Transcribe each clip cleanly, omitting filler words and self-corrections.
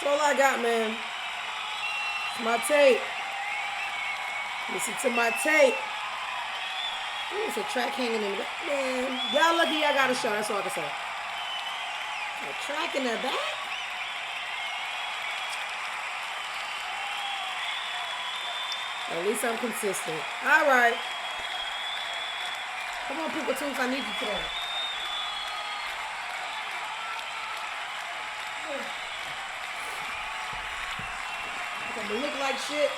That's all I got, man. It's my tape. Listen to my tape. Ooh, it's a track hanging in the back. Man, y'all lucky y'all got a show. That's all I can say. A track in the back? At least I'm consistent. All right. Come on, Pooka Toots. I need you today. If I'm gonna look like shit,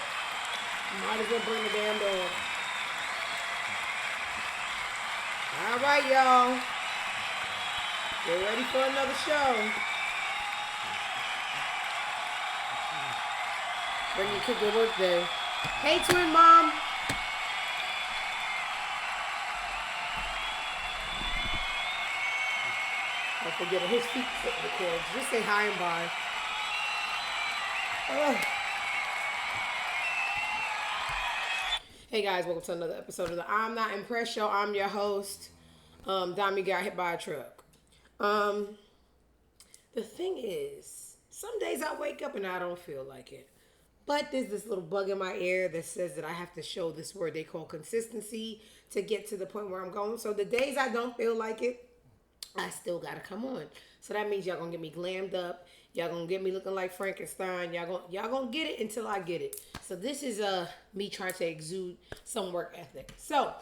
might as well bring the damn dog. All right, y'all. Get ready for another show. Bring your kid to work day. Hey, twin mom. Don't forget his feet fit the cords. Just say hi and bye. Hey guys, welcome to another episode of the I'm Not Impressed Show. I'm your host. Dami got hit by a truck. The thing is, some days I wake up and I don't feel like it. But there's this little bug in my ear that says that I have to show this word they call consistency to get to the point where I'm going. So the days I don't feel like it, I still gotta come on. So that means y'all gonna get me glammed up. Y'all gonna get me looking like Frankenstein. Y'all gonna get it until I get it. So this is me trying to exude some work ethic. So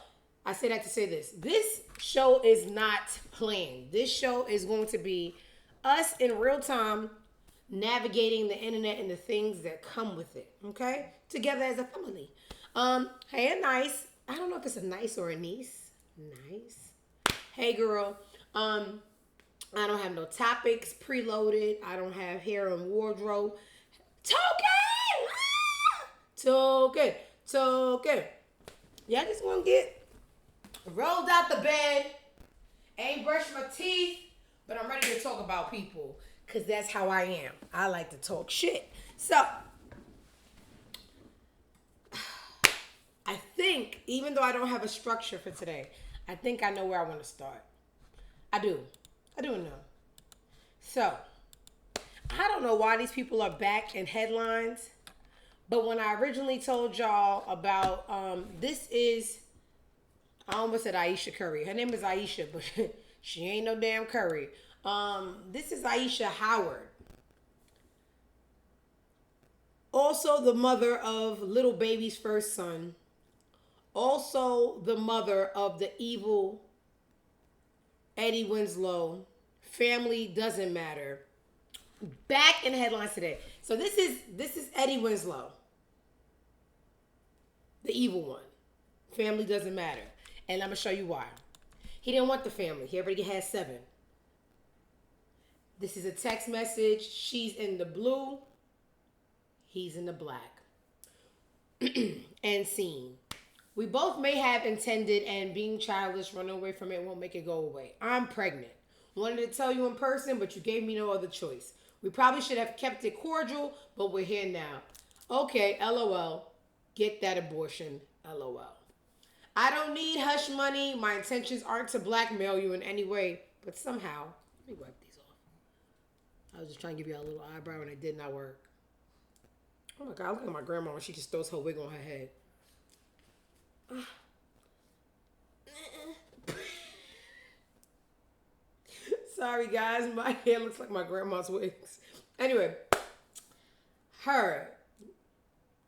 I say that to say this. This show is not planned. This show is going to be us in real time navigating the internet and the things that come with it. Okay? Together as a family. Hey, a nice. I don't know if it's a nice or a niece. Nice. Hey girl. I don't have no topics preloaded. I don't have hair and wardrobe. Token. Y'all just gonna get rolled out the bed. Ain't brushed my teeth, but I'm ready to talk about people because that's how I am. I like to talk shit. So I think, even though I don't have a structure for today, I think I know where I want to start. I do know. So, I don't know why these people are back in headlines, but when I originally told y'all about, this is, I almost said Aisha Curry. Her name is Aisha, but she ain't no damn Curry. This is Aisha Howard. Also the mother of little baby's first son. Also the mother of the evil Eddie Winslow. Family doesn't matter. Back in headlines today. So this is Eddie Winslow. The evil one. Family doesn't matter. And I'm going to show you why. He didn't want the family. He already had 7. This is a text message. She's in the blue. He's in the black. And scene. We both may have intended, and being childish, running away from it won't make it go away. I'm pregnant. Wanted to tell you in person, but you gave me no other choice. We probably should have kept it cordial, but we're here now. Okay, LOL. Get that abortion, LOL. I don't need hush money. My intentions aren't to blackmail you in any way, but somehow, let me wipe these off. I was just trying to give you a little eyebrow and it did not work. Oh my God, look at my grandma when she just throws her wig on her head. Sorry guys, my hair looks like my grandma's wigs. Anyway, her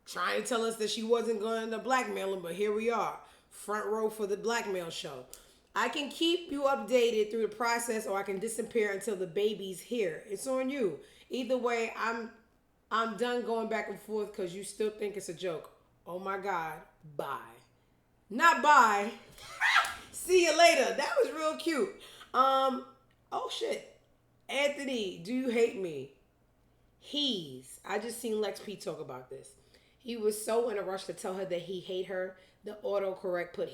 trying to tell us that she wasn't going to blackmail him, but here we are, front row for the blackmail show. I can keep you updated through the process, or I can disappear until the baby's here. It's on you. Either way, I'm done going back and forth because you still think it's a joke. Oh my God, bye. Not bye. See you later. That was real cute. Oh shit. Anthony, do you hate me? I just seen Lex P talk about this. He was so in a rush to tell her that he hate her. The autocorrect put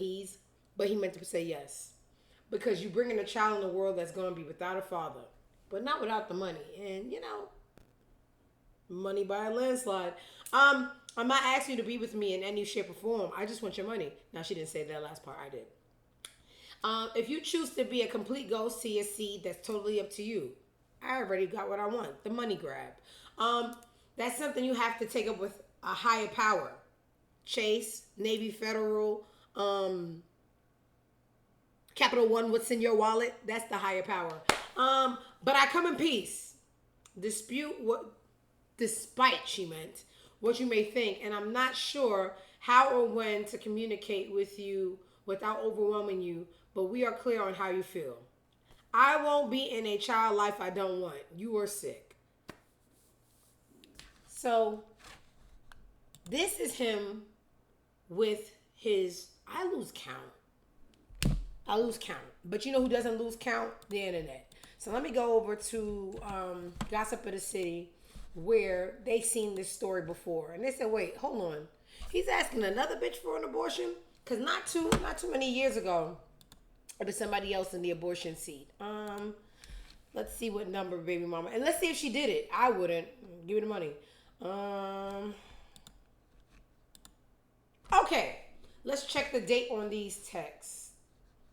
but he meant to say yes. Because you bringing a child in the world that's going to be without a father, but not without the money. And money by a landslide. I'm not asking you to be with me in any shape or form. I just want your money. Now, she didn't say that last part. I did. If you choose to be a complete ghost to your seed, that's totally up to you. I already got what I want. The money grab. That's something you have to take up with a higher power. Chase, Navy Federal, Capital One, what's in your wallet? That's the higher power. But I come in peace. Despite she meant what you may think, and I'm not sure how or when to communicate with you without overwhelming you, but we are clear on how you feel. I won't be in a child life I don't want. You are sick. So this is him with his, I lose count. But you know who doesn't lose count? The internet. So let me go over to Gossip of the City, where they seen this story before. And they said, wait, hold on. He's asking another bitch for an abortion? Because not too many years ago, or to somebody else in the abortion seat. Let's see what number, baby mama. And let's see if she did it. I wouldn't. Give me the money. Okay. Let's check the date on these texts.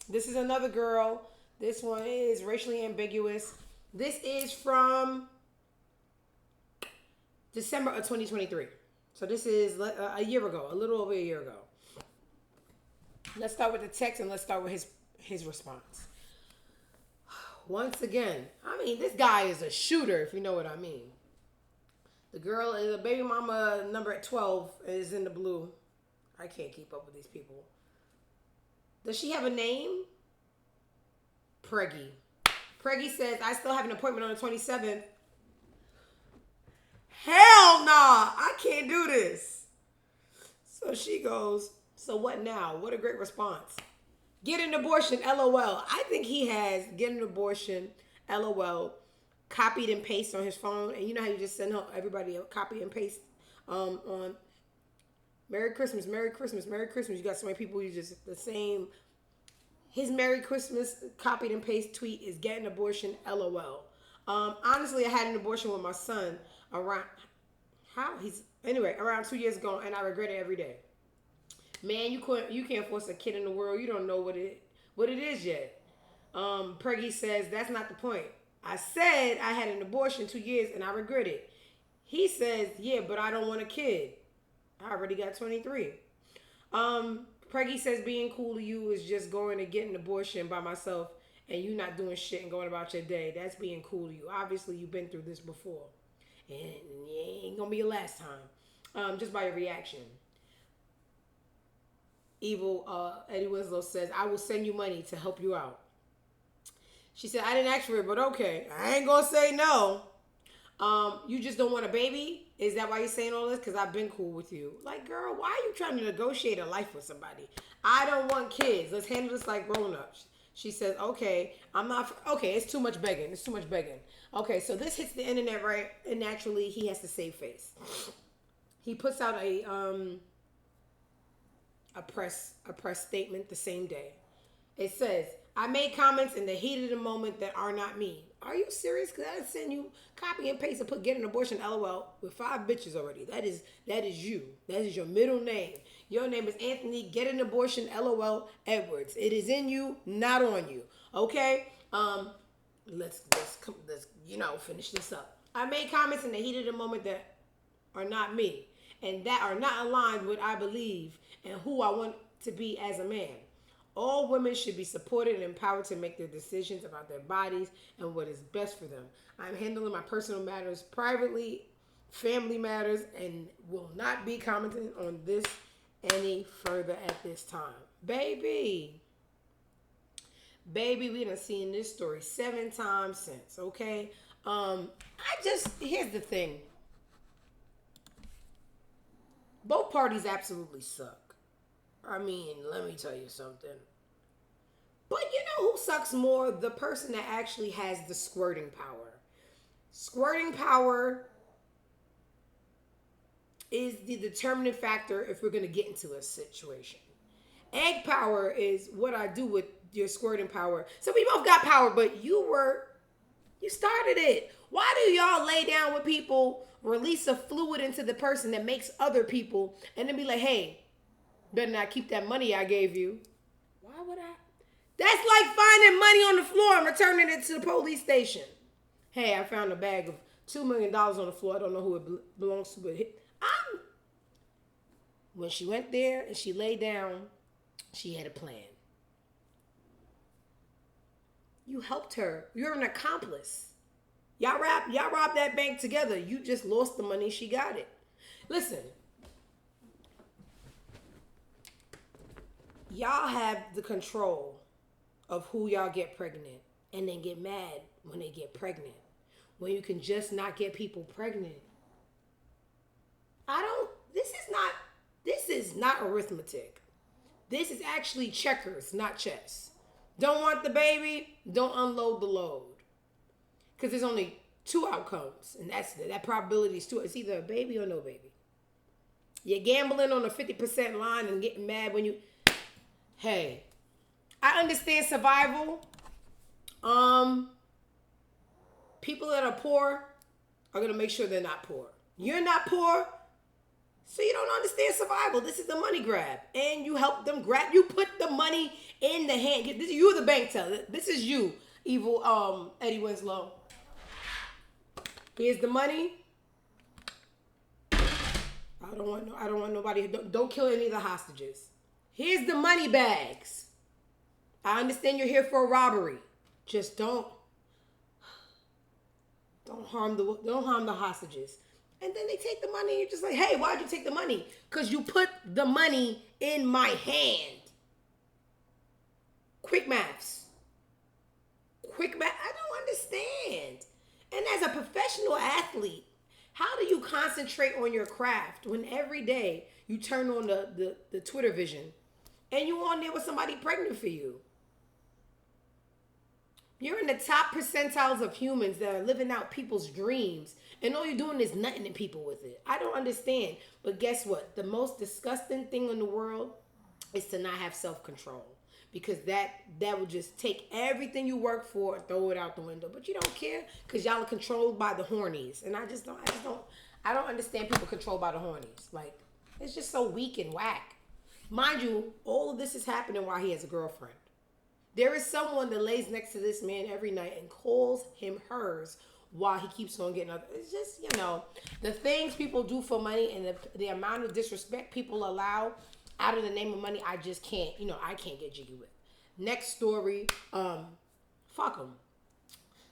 This is another girl. This one is racially ambiguous. This is from December of 2023. So this is a year ago, a little over a year ago. Let's start with the text and let's start with his response. Once again, I mean, this guy is a shooter, if you know what I mean. The girl is a baby mama number at 12 is in the blue. I can't keep up with these people. Does she have a name? Preggy. Preggy says, I still have an appointment on the 27th. Hell nah, I can't do this. So she goes, so what now? What a great response. Get an abortion, LOL. I think he has get an abortion, LOL, copied and paste on his phone. And you know how you just send everybody a copy and paste on Merry Christmas, Merry Christmas, Merry Christmas. You got so many people who just the same. His Merry Christmas copied and paste tweet is get an abortion, LOL. Honestly, I had an abortion with my son around 2 years ago, and I regret it every day. Man, you can't force a kid in the world. You don't know what it is yet. Preggy says that's not the point. I said I had an abortion 2 years and I regret it. He says, yeah, but I don't want a kid. I already got 23. Preggy says being cool to you is just going to get an abortion by myself and you not doing shit and going about your day. That's being cool to you. Obviously, you've been through this before. And it ain't going to be your last time. Just by your reaction. Evil Eddie Winslow says, I will send you money to help you out. She said, I didn't ask for it, but okay. I ain't going to say no. You just don't want a baby? Is that why you're saying all this? Because I've been cool with you. Like, girl, why are you trying to negotiate a life with somebody? I don't want kids. Let's handle this like grown-ups. She says, okay, it's too much begging. It's too much begging. Okay, so this hits the internet, right? And naturally, he has to save face. He puts out a press statement the same day. It says, I made comments in the heat of the moment that are not me. Are you serious? Because I send you copy and paste and put get an abortion LOL with 5 bitches already. That is you. That is your middle name. Your name is Anthony Get an Abortion LOL Edwards. It is in you, not on you. Okay? Let's finish this up. I made comments in the heat of the moment that are not me and that are not aligned with what I believe and who I want to be as a man. All women should be supported and empowered to make their decisions about their bodies and what is best for them. I'm handling my personal matters privately, family matters, and will not be commenting on this any further at this time. Baby, we done seen this story 7 times since, okay? Here's the thing. Both parties absolutely suck. I mean, let me tell you something. But you know who sucks more? The person that actually has the squirting power. Squirting power is the determining factor if we're going to get into a situation. Egg power is what I do with your squirting power. So we both got power, but you started it. Why do y'all lay down with people, release a fluid into the person that makes other people, and then be like, hey, better not keep that money I gave you. Why would I? That's like finding money on the floor and returning it to the police station. Hey, I found a bag of $2 million on the floor. I don't know who it belongs to, but when she went there and she lay down, she had a plan. You helped her. You're an accomplice. Y'all robbed that bank together. You just lost the money. She got it. Listen. Y'all have the control of who y'all get pregnant and then get mad when they get pregnant. When you can just not get people pregnant. This is not arithmetic. This is actually checkers, not chess. Don't want the baby, don't unload the load. Because there's only 2 outcomes, and that probability is 2. It's either a baby or no baby. You're gambling on a 50% line and getting mad when you... Hey, I understand survival. People that are poor are going to make sure they're not poor. You're not poor, so you don't understand survival. This is the money grab. And you help them grab. You put the money in the hand. You're the bank teller. This is you, evil Eddie Winslow. Here's the money. I don't want nobody. Don't kill any of the hostages. Hostages. Here's the money bags. I understand you're here for a robbery. Just don't harm the hostages. And then they take the money and you're just like, hey, why'd you take the money? Because you put the money in my hand. Quick maths. I don't understand. And as a professional athlete, how do you concentrate on your craft when every day you turn on the Twitter vision and you on there with somebody pregnant for you? You're in the top percentiles of humans that are living out people's dreams, and all you're doing is nutting at people with it. I don't understand. But guess what? The most disgusting thing in the world is to not have self-control, because that would just take everything you work for and throw it out the window. But you don't care because y'all are controlled by the hornies, and I don't understand people controlled by the hornies. Like, it's just so weak and whack. Mind you, all of this is happening while he has a girlfriend. There is someone that lays next to this man every night and calls him hers while he keeps on getting other. It's just, the things people do for money and the amount of disrespect people allow out of the name of money, I just can't, I can't get jiggy with. Next story, fuck them.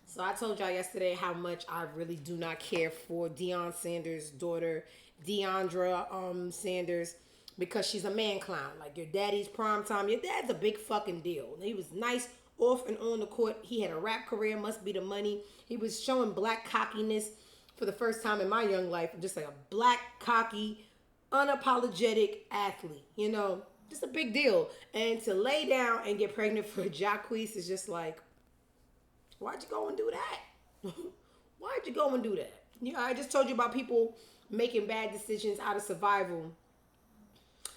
So I told y'all yesterday how much I really do not care for Deion Sanders' daughter, Deandra Sanders, because she's a man clown. Like, your daddy's prime time. Your dad's a big fucking deal. He was nice off and on the court. He had a rap career, must be the money. He was showing black cockiness for the first time in my young life. Just like a black, cocky, unapologetic athlete. Just a big deal. And to lay down and get pregnant for Jacquees is just like, why'd you go and do that? Why'd you go and do that? I just told you about people making bad decisions out of survival.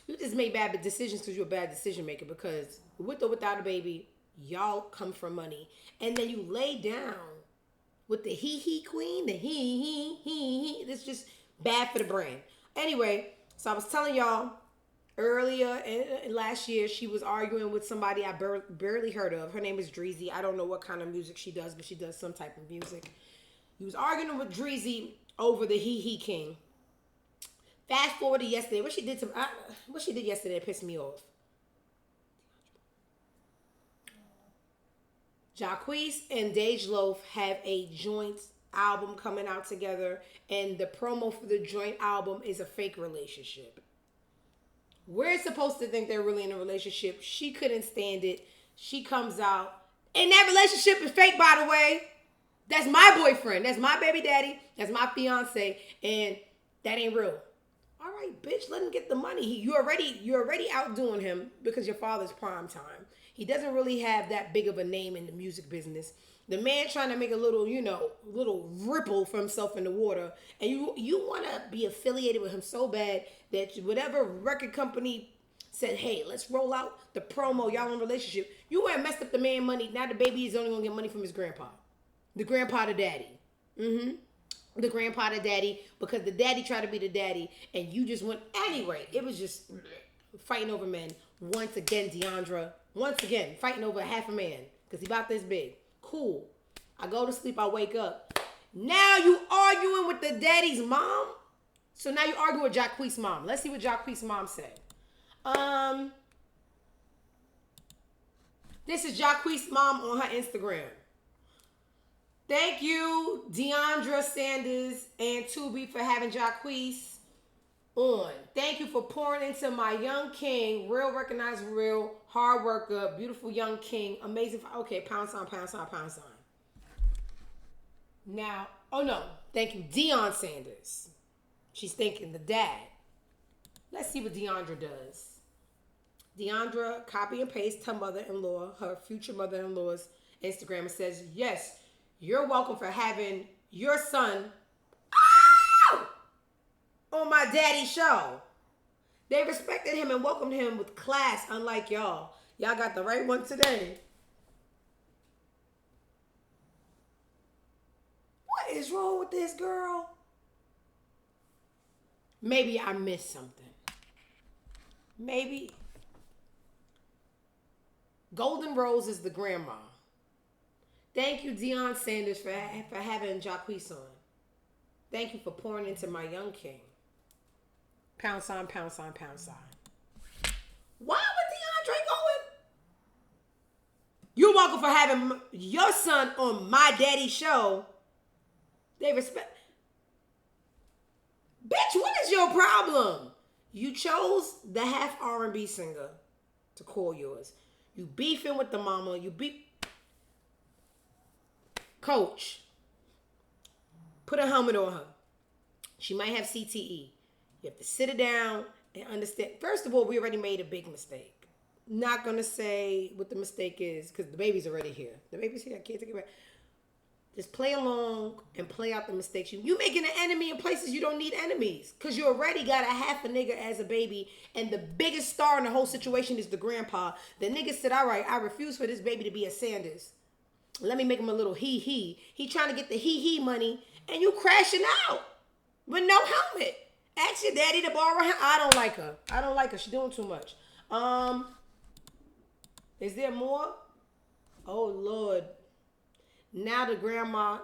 You just made bad decisions because you're a bad decision maker, because with or without a baby, y'all come from money. And then you lay down with the he queen, the he. It's just bad for the brand. Anyway, so I was telling y'all earlier last year, she was arguing with somebody I barely heard of. Her name is Dreezy. I don't know what kind of music she does, but she does some type of music. He was arguing with Dreezy over the he king. Fast forward to yesterday. What she did yesterday pissed me off. Jacquees and Dej Loaf have a joint album coming out together, and the promo for the joint album is a fake relationship. We're supposed to think they're really in a relationship. She couldn't stand it. She comes out, and that relationship is fake, by the way. That's my boyfriend. That's my baby daddy. That's my fiance, and that ain't real. All right, bitch, let him get the money. You're already outdoing him because your father's prime time. He doesn't really have that big of a name in the music business. The man trying to make a little ripple for himself in the water, and you want to be affiliated with him so bad that whatever record company said, hey, let's roll out the promo, y'all in a relationship, you went and messed up the man money. Now the baby is only going to get money from his grandpa. The grandpa to daddy. The grandpa to daddy, because the daddy tried to be the daddy, and you just went. Anyway, it was just fighting over men. Once again, Deandra. Once again, fighting over half a man, because he about this big. Cool. I go to sleep, I wake up, Now you arguing with the daddy's mom? So now you argue with Jacquees' mom. Let's see what Jacquees' mom said. This is Jacquees' mom on her Instagram. Thank you, Deandra Sanders and Tubi, for having Jacquees on. Thank you for pouring into my young king. Real, recognized, real, hard worker, beautiful young king. Amazing. Okay, pound sign, pound sign, pound sign. Now, oh no, thank you, Deion Sanders. She's thanking the dad. Let's see what Deandra does. Deandra copy and paste her mother-in-law, her future mother-in-law's Instagram, and says, yes, you're welcome for having your son on my daddy's show. They respected him and welcomed him with class, unlike y'all. Y'all got the right one today. What is wrong with this girl? Maybe I missed something. Maybe. Golden Rose is the grandma. Thank you, Deion Sanders, for having Jacquees on. Thank you for pouring into my young king. Pound sign, pound sign, pound sign. Why would DeAndre going? You're welcome for having your son on my daddy's show. They respect. Bitch, what is your problem? You chose the half R&B singer to call yours. You beefing with the mama. You beef. Coach, put a helmet on her. She might have CTE. You have to sit her down and understand. First of all, we already made a big mistake. Not going to say what the mistake is because the baby's already here. The baby's here. I can't take it back. Just play along and play out the mistakes. You making an enemy in places you don't need enemies because you already got a half a nigga as a baby and the biggest star in the whole situation is the grandpa. The nigga said, all right, I refuse for this baby to be a Sanders. Let me make him a little he. He trying to get the he money and you crashing out with no helmet. Ask your daddy to borrow her. I don't like her. She's doing too much. Is there more? Oh Lord. Now the grandma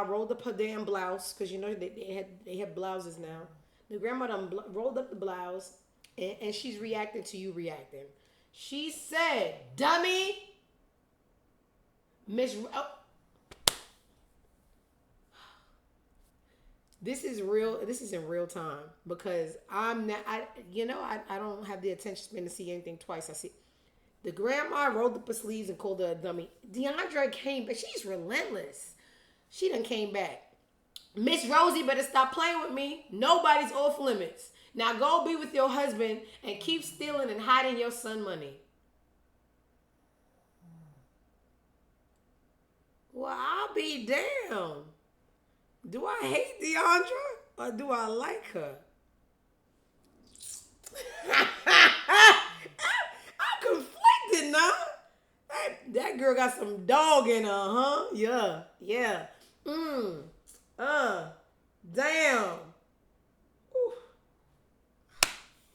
rolled up her damn blouse because you know they have blouses now. The grandma done rolled up the blouse and she's reacting to you reacting. She said, "Dummy, Miss." Oh. This is real. This is in real time because I'm not. I don't have the attention span to see anything twice. I see. The grandma rolled up her sleeves and called her a dummy. Deandra came back. She's relentless. She done came back. Miss Rosie better stop playing with me. Nobody's off limits. Now go be with your husband and keep stealing and hiding your son money. Well, I'll be damned. Do I hate Deandra or do I like her? I'm conflicted now. That girl got some dog in her, huh? Yeah. Damn. Ooh.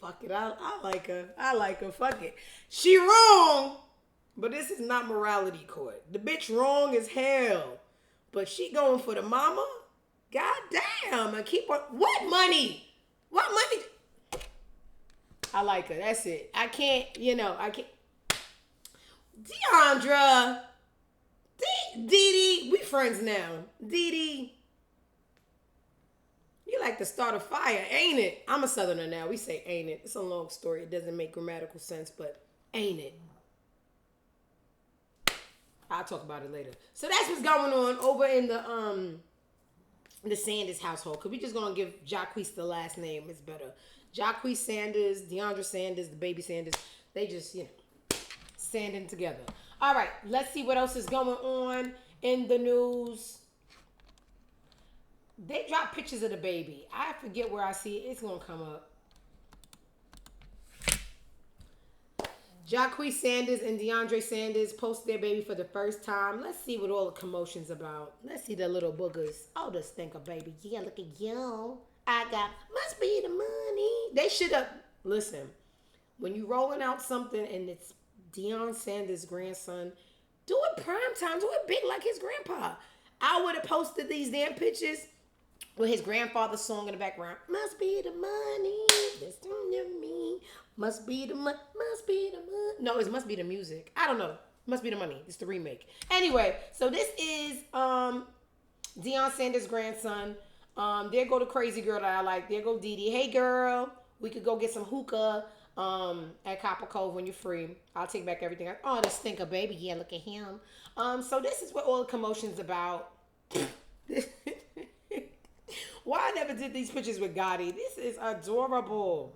Fuck it. I like her. Fuck it. She wrong, but this is not morality court. The bitch wrong as hell, but she going for the mama. God damn. And keep on. What money? I like her. That's it. I can't. Deandra. Dee, we friends now. Dee, you like to start a fire, ain't it? I'm a Southerner now. We say ain't it. It's a long story. It doesn't make grammatical sense, but ain't it? I'll talk about it later. So that's what's going on over in the Sanders household. Because we just going to give Jacquees the last name. It's better. Jacquees Sanders, Deandra Sanders, the baby Sanders. They just, standing together. All right, let's see what else is going on in the news. They dropped pictures of the baby. I forget where I see it. It's going to come up. Jacquees Sanders and Deandra Sanders post their baby for the first time. Let's see what all the commotion's about. Let's see the little boogers. Oh, the stinker baby. Yeah, look at you. Must be the money. They should have, listen, when you rolling out something and it's Deion Sanders' grandson, do it prime time. Do it big like his grandpa. I would have posted these damn pictures with his grandfather's song in the background. Must be the money, that's to me. Must be the money, must be the money. No, it must be the music. I don't know. Must be the money. It's the remake. Anyway, so this is Deion Sanders' grandson. There go the crazy girl that I like. There go Dee Dee. Hey girl, we could go get some hookah at Copper Cove when you're free. I'll take back everything. Oh, the stinker baby. Yeah, look at him. So this is what all the commotion's about. Why I never did these pictures with Gotti? This is adorable.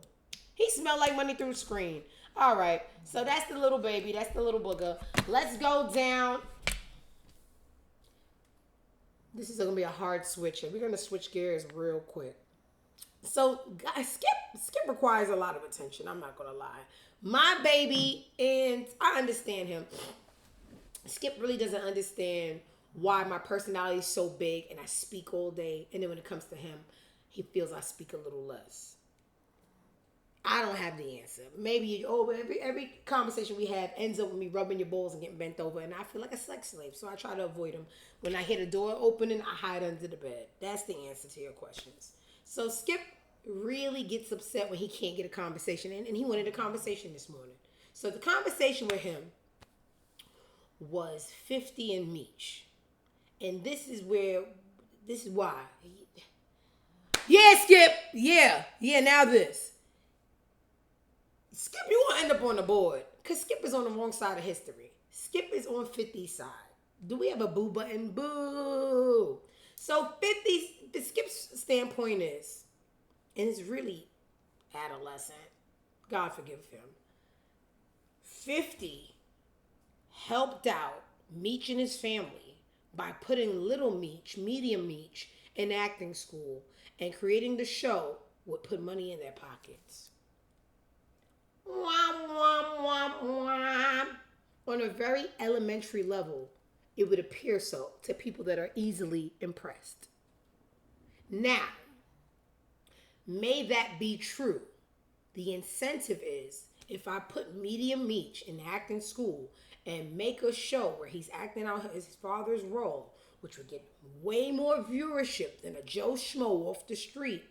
He smelled like money through the screen. All right, so that's the little baby. That's the little booger. Let's go down. This is going to be a hard switch. We're going to switch gears real quick. So, guys, Skip requires a lot of attention. I'm not going to lie. My baby, and I understand him. Skip really doesn't understand why my personality is so big and I speak all day. And then when it comes to him, he feels I speak a little less. I don't have the answer. Maybe every conversation we have ends up with me rubbing your balls and getting bent over, and I feel like a sex slave. So I try to avoid him. When I hear the door opening, I hide under the bed. That's the answer to your questions. So Skip really gets upset when he can't get a conversation in, and he wanted a conversation this morning. So the conversation with him was 50 and Meech. And this is why. Yeah, Skip. Yeah, now this. Skip, you won't end up on the board. Because Skip is on the wrong side of history. Skip is on 50's side. Do we have a boo button? Boo. So the Skip's standpoint is, and it's really adolescent. God forgive him. 50 helped out Meech and his family by putting little Meech, medium Meech, in acting school and creating the show would put money in their pockets. Wham, wham, wham, wham. On a very elementary level, it would appear so to people that are easily impressed. Now, may that be true. The incentive is if I put medium Meech in acting school and make a show where he's acting out his father's role, which would get way more viewership than a Joe Schmo off the street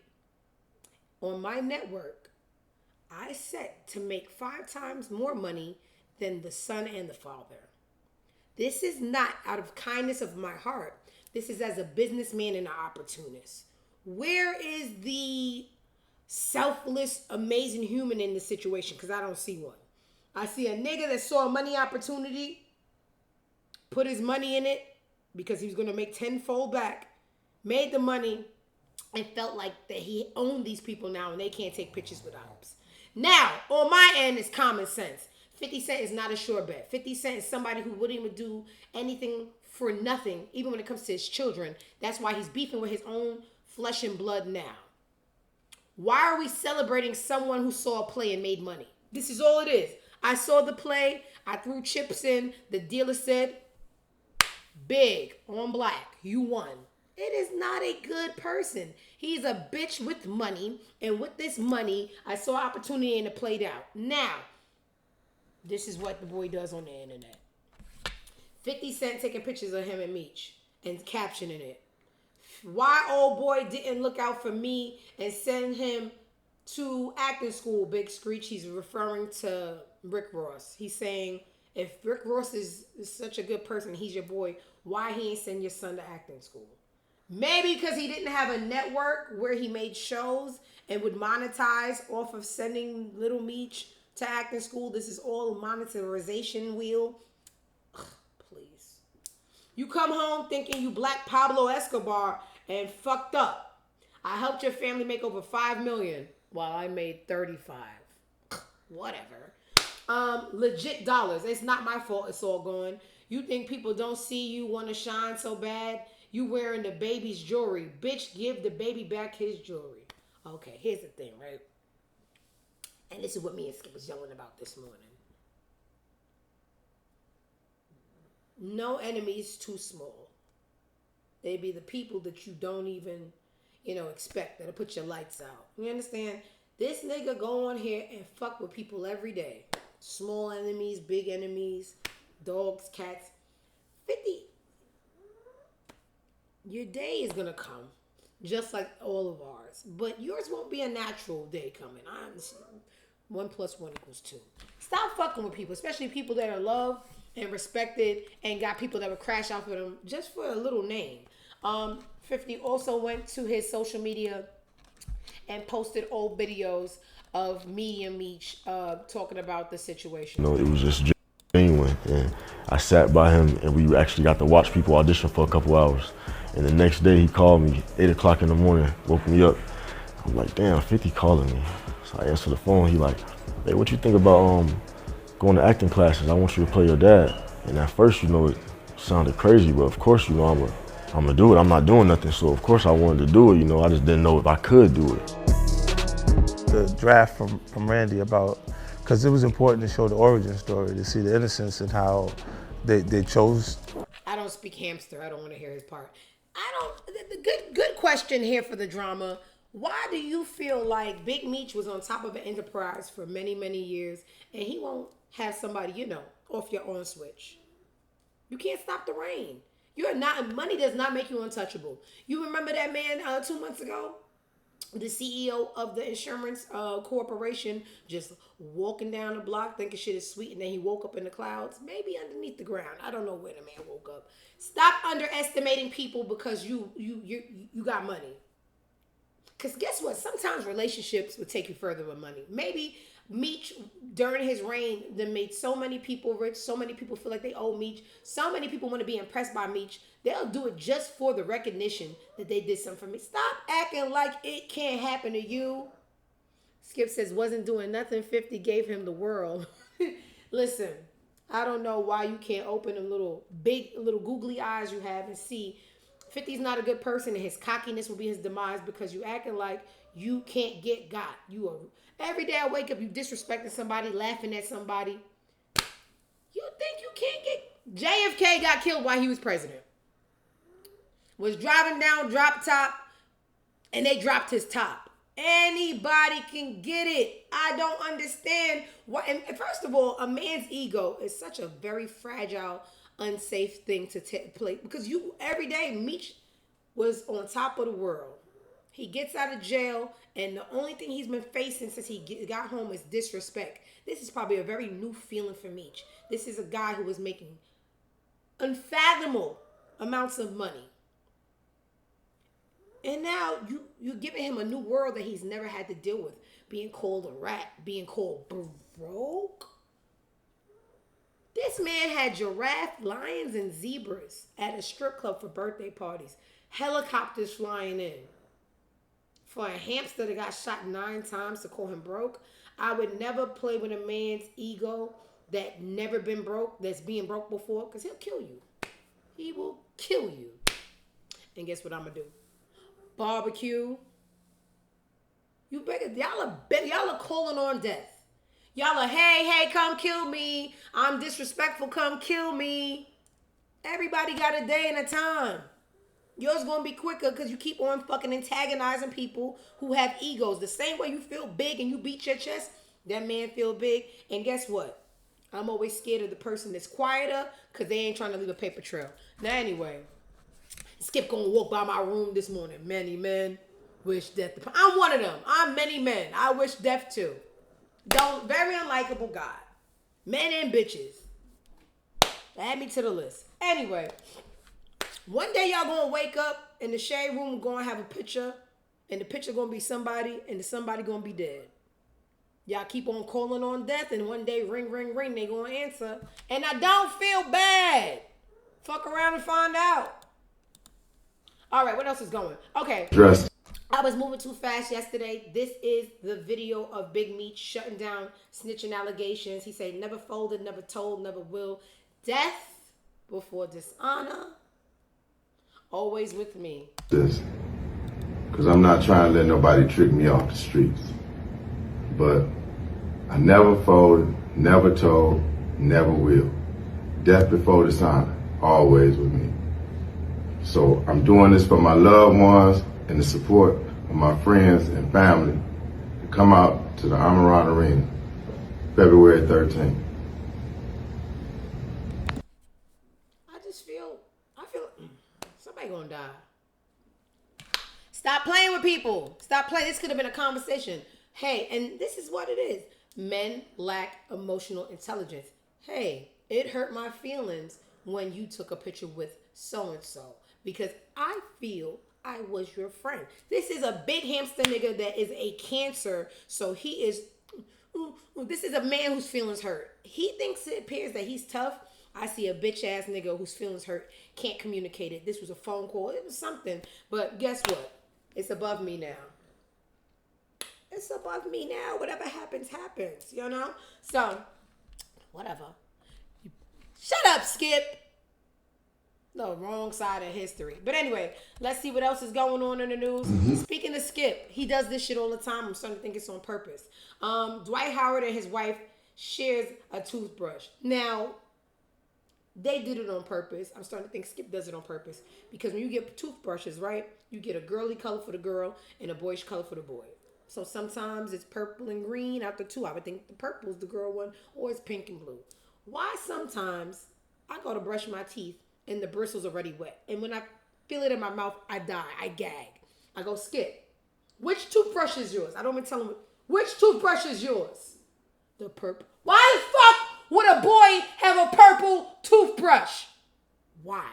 on my network, I set to make 5 times more money than the son and the father. This is not out of kindness of my heart. This is as a businessman and an opportunist. Where is the selfless, amazing human in this situation? Because I don't see one. I see a nigga that saw a money opportunity, put his money in it because he was going to make tenfold back, made the money, and felt like that he owned these people now and they can't take pictures without him. Now, on my end, it's common sense. 50 Cent is not a sure bet. 50 Cent is somebody who wouldn't even do anything for nothing, even when it comes to his children. That's why he's beefing with his own flesh and blood now. Why are we celebrating someone who saw a play and made money? This is all it is. I saw the play. I threw chips in. The dealer said, big on black. You won. It is not a good person. He's a bitch with money. And with this money, I saw opportunity and it played out. Now, this is what the boy does on the internet. 50 Cent taking pictures of him and Meech and captioning it. Why old boy didn't look out for me and send him to acting school, Big Screech. He's referring to Rick Ross. He's saying, if Rick Ross is such a good person, he's your boy, why he ain't send your son to acting school? Maybe because he didn't have a network where he made shows and would monetize off of sending little Meech to acting school. This is all a monetization wheel. Ugh, please. You come home thinking you Black Pablo Escobar and fucked up. I helped your family make over $5 million while I made 35. Whatever. Legit dollars. It's not my fault it's all gone. You think people don't see you want to shine so bad? You wearing the baby's jewelry. Bitch, give the baby back his jewelry. Okay, here's the thing, right? And this is what me and Skip was yelling about this morning. No enemy is too small. They be the people that you don't even, expect that'll put your lights out. You understand? This nigga go on here and fuck with people every day. Small enemies, big enemies, dogs, cats. 50. your day is gonna come, just like all of ours. But yours won't be a natural day coming. I understand. 1 + 1 = 2. Stop fucking with people, especially people that are loved and respected and got people that would crash out for them just for a little name. 50 also went to his social media and posted old videos of me and Meech talking about the situation. It was just genuine, and I sat by him, and we actually got to watch people audition for a couple hours. And the next day, he called me 8 o'clock in the morning, woke me up. I'm like, damn, 50 calling me. So I answered the phone. He like, hey, what you think about going to acting classes? I want you to play your dad. And at first, it sounded crazy, but of course, I'm gonna do it. I'm not doing nothing, so of course I wanted to do it. I just didn't know if I could do it. The draft from Randy about, because it was important to show the origin story, to see the innocence and how they chose. I don't speak hamster. I don't want to hear his part. Good question here for the drama. Why do you feel like Big Meech was on top of an enterprise for many, many years and he won't have somebody, off your on switch? You can't stop the rain. Money does not make you untouchable. You remember that man 2 months ago? The CEO of the insurance corporation just walking down the block thinking shit is sweet, and then he woke up in the clouds, maybe underneath the ground. I don't know where the man woke up. Stop underestimating people because you got money. Because guess what? Sometimes relationships will take you further with money. Maybe Meech, during his reign, that made so many people rich, so many people feel like they owe Meech, so many people want to be impressed by Meech. They'll do it just for the recognition that they did something for me. Stop acting like it can't happen to you. Skip says, wasn't doing nothing. 50 gave him the world. Listen, I don't know why you can't open them little googly eyes you have and see 50's not a good person, and his cockiness will be his demise because you acting like you can't get got. Every day I wake up, you disrespecting somebody, laughing at somebody. You think you can't get... JFK got killed while he was president. Was driving down drop top, and they dropped his top. Anybody can get it. I don't understand why. And first of all, a man's ego is such a very fragile, unsafe thing to play, because every day Meech was on top of the world. He gets out of jail, and the only thing he's been facing since he got home is disrespect. This is probably a very new feeling for Meech. This is a guy who was making unfathomable amounts of money. And now you're giving him a new world that he's never had to deal with. Being called a rat, being called broke. This man had giraffe, lions, and zebras at a strip club for birthday parties. Helicopters flying in. For a hamster that got shot 9 times to call him broke, I would never play with a man's ego that never been broke, that's being broke before, because he'll kill you. He will kill you. And guess what I'm going to do? Barbecue. Y'all are calling on death. Y'all are, hey, come kill me. I'm disrespectful, come kill me. Everybody got a day and a time. Yours gonna be quicker because you keep on fucking antagonizing people who have egos. The same way you feel big and you beat your chest, that man feel big. And guess what? I'm always scared of the person that's quieter because they ain't trying to leave a paper trail. Now anyway, Skip gonna walk by my room this morning. Many men wish death. I'm one of them. I'm many men. I wish death too. Very unlikable guy. Men and bitches. Add me to the list. Anyway, one day y'all gonna wake up in the shade room, gonna have a picture, and the picture gonna be somebody, and the somebody gonna be dead. Y'all keep on calling on death, and one day, ring, ring, ring, they gonna answer. And I don't feel bad. Fuck around and find out. All right, what else is going? Okay. Dress. I was moving too fast yesterday. This is the video of Big Meech shutting down snitching allegations. He said, never folded, never told, never will. Death before dishonor. Always with me. This, because I'm not trying to let nobody trick me off the streets. But I never folded, never told, never will. Death before dishonor, always with me. So I'm doing this for my loved ones and the support of my friends and family to come out to the Amarant Arena, February 13th. I feel somebody gonna die. Stop playing with people. Stop playing. This could have been a conversation. Hey, and this is what it is. Men lack emotional intelligence. Hey, it hurt my feelings when you took a picture with so-and-so because I feel I was your friend. This is a big hamster nigga that is a cancer. So he is, this is a man whose feelings hurt. He thinks it appears that he's tough. I see a bitch ass nigga whose feelings hurt, can't communicate it. This was a phone call. It was something. But guess what? It's above me now. It's above me now. Whatever happens, happens. You know? So, whatever. Shut up, Skip. No, wrong side of history. But anyway, let's see what else is going on in the news. Speaking of Skip, he does this shit all the time. I'm starting to think it's on purpose. Dwight Howard and his wife shares a toothbrush. Now, they did it on purpose. I'm starting to think Skip does it on purpose. Because when you get toothbrushes, right, you get a girly color for the girl and a boyish color for the boy. So sometimes it's purple and green out the two. I would think the purple is the girl one or it's pink and blue. Why sometimes I go to brush my teeth and the bristles already wet. And when I feel it in my mouth, I die. I gag. I go, Skip, which toothbrush is yours? I don't even tell him, which toothbrush is yours? The purple. Why the fuck would a boy have a purple toothbrush? Why?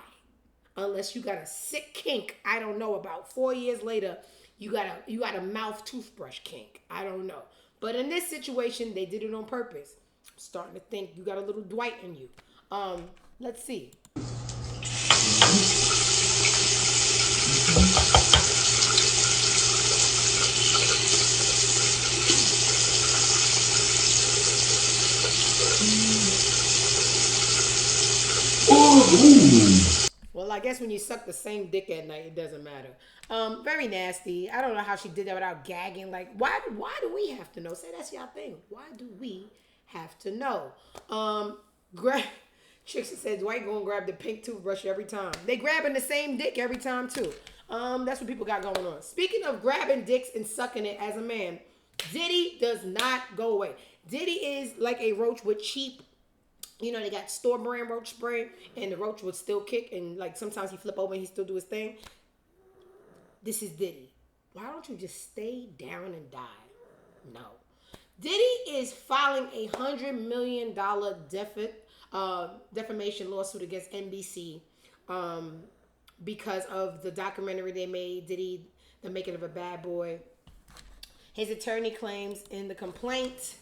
Unless you got a sick kink I don't know about. 4 years later, you got a mouth toothbrush kink. I don't know. But in this situation, they did it on purpose. I'm starting to think you got a little Dwight in you. Let's see. Well, I guess when you suck the same dick at night, it doesn't matter. Very nasty. I don't know how she did that without gagging. Like, why do we have to know? Say that's your thing. Why do we have to know? Trixie said Dwight gonna grab the pink toothbrush every time. They grabbing the same dick every time too. That's what people got going on. Speaking of grabbing dicks and sucking it as a man, Diddy does not go away. Diddy is like a roach with cheap, you know, they got store brand roach spray and the roach would still kick and like sometimes he flip over and he still do his thing. This is Diddy. Why don't you just stay down and die? No. Diddy is filing a $100 million defamation lawsuit against NBC because of the documentary they made, Diddy, The Making of a Bad Boy. His attorney claims in the complaint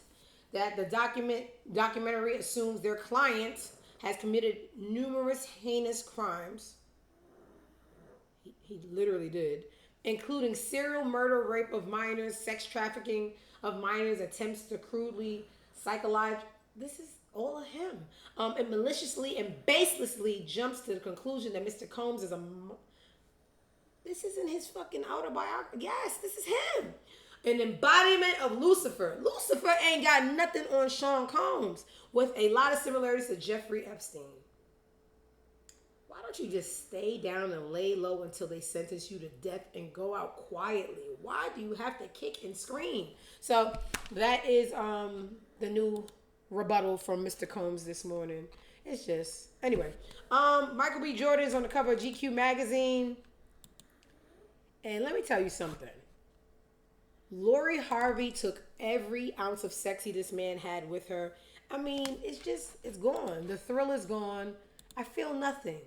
that the documentary assumes their client has committed numerous heinous crimes. He literally did, including serial murder, rape of minors, sex trafficking of minors, attempts to crudely psychologize. This is all of him. It maliciously and baselessly jumps to the conclusion that Mr. Combs is this isn't his fucking autobiography. Yes, this is him. An embodiment of Lucifer. Lucifer ain't got nothing on Sean Combs, with a lot of similarities to Jeffrey Epstein. Why don't you just stay down and lay low until they sentence you to death and go out quietly? Why do you have to kick and scream? So that is the new rebuttal from Mr. Combs this morning. It's just, anyway. Michael B. Jordan's on the cover of GQ magazine. And let me tell you something. Lori Harvey took every ounce of sexy this man had with her. I mean, it's gone. The thrill is gone. I feel nothing.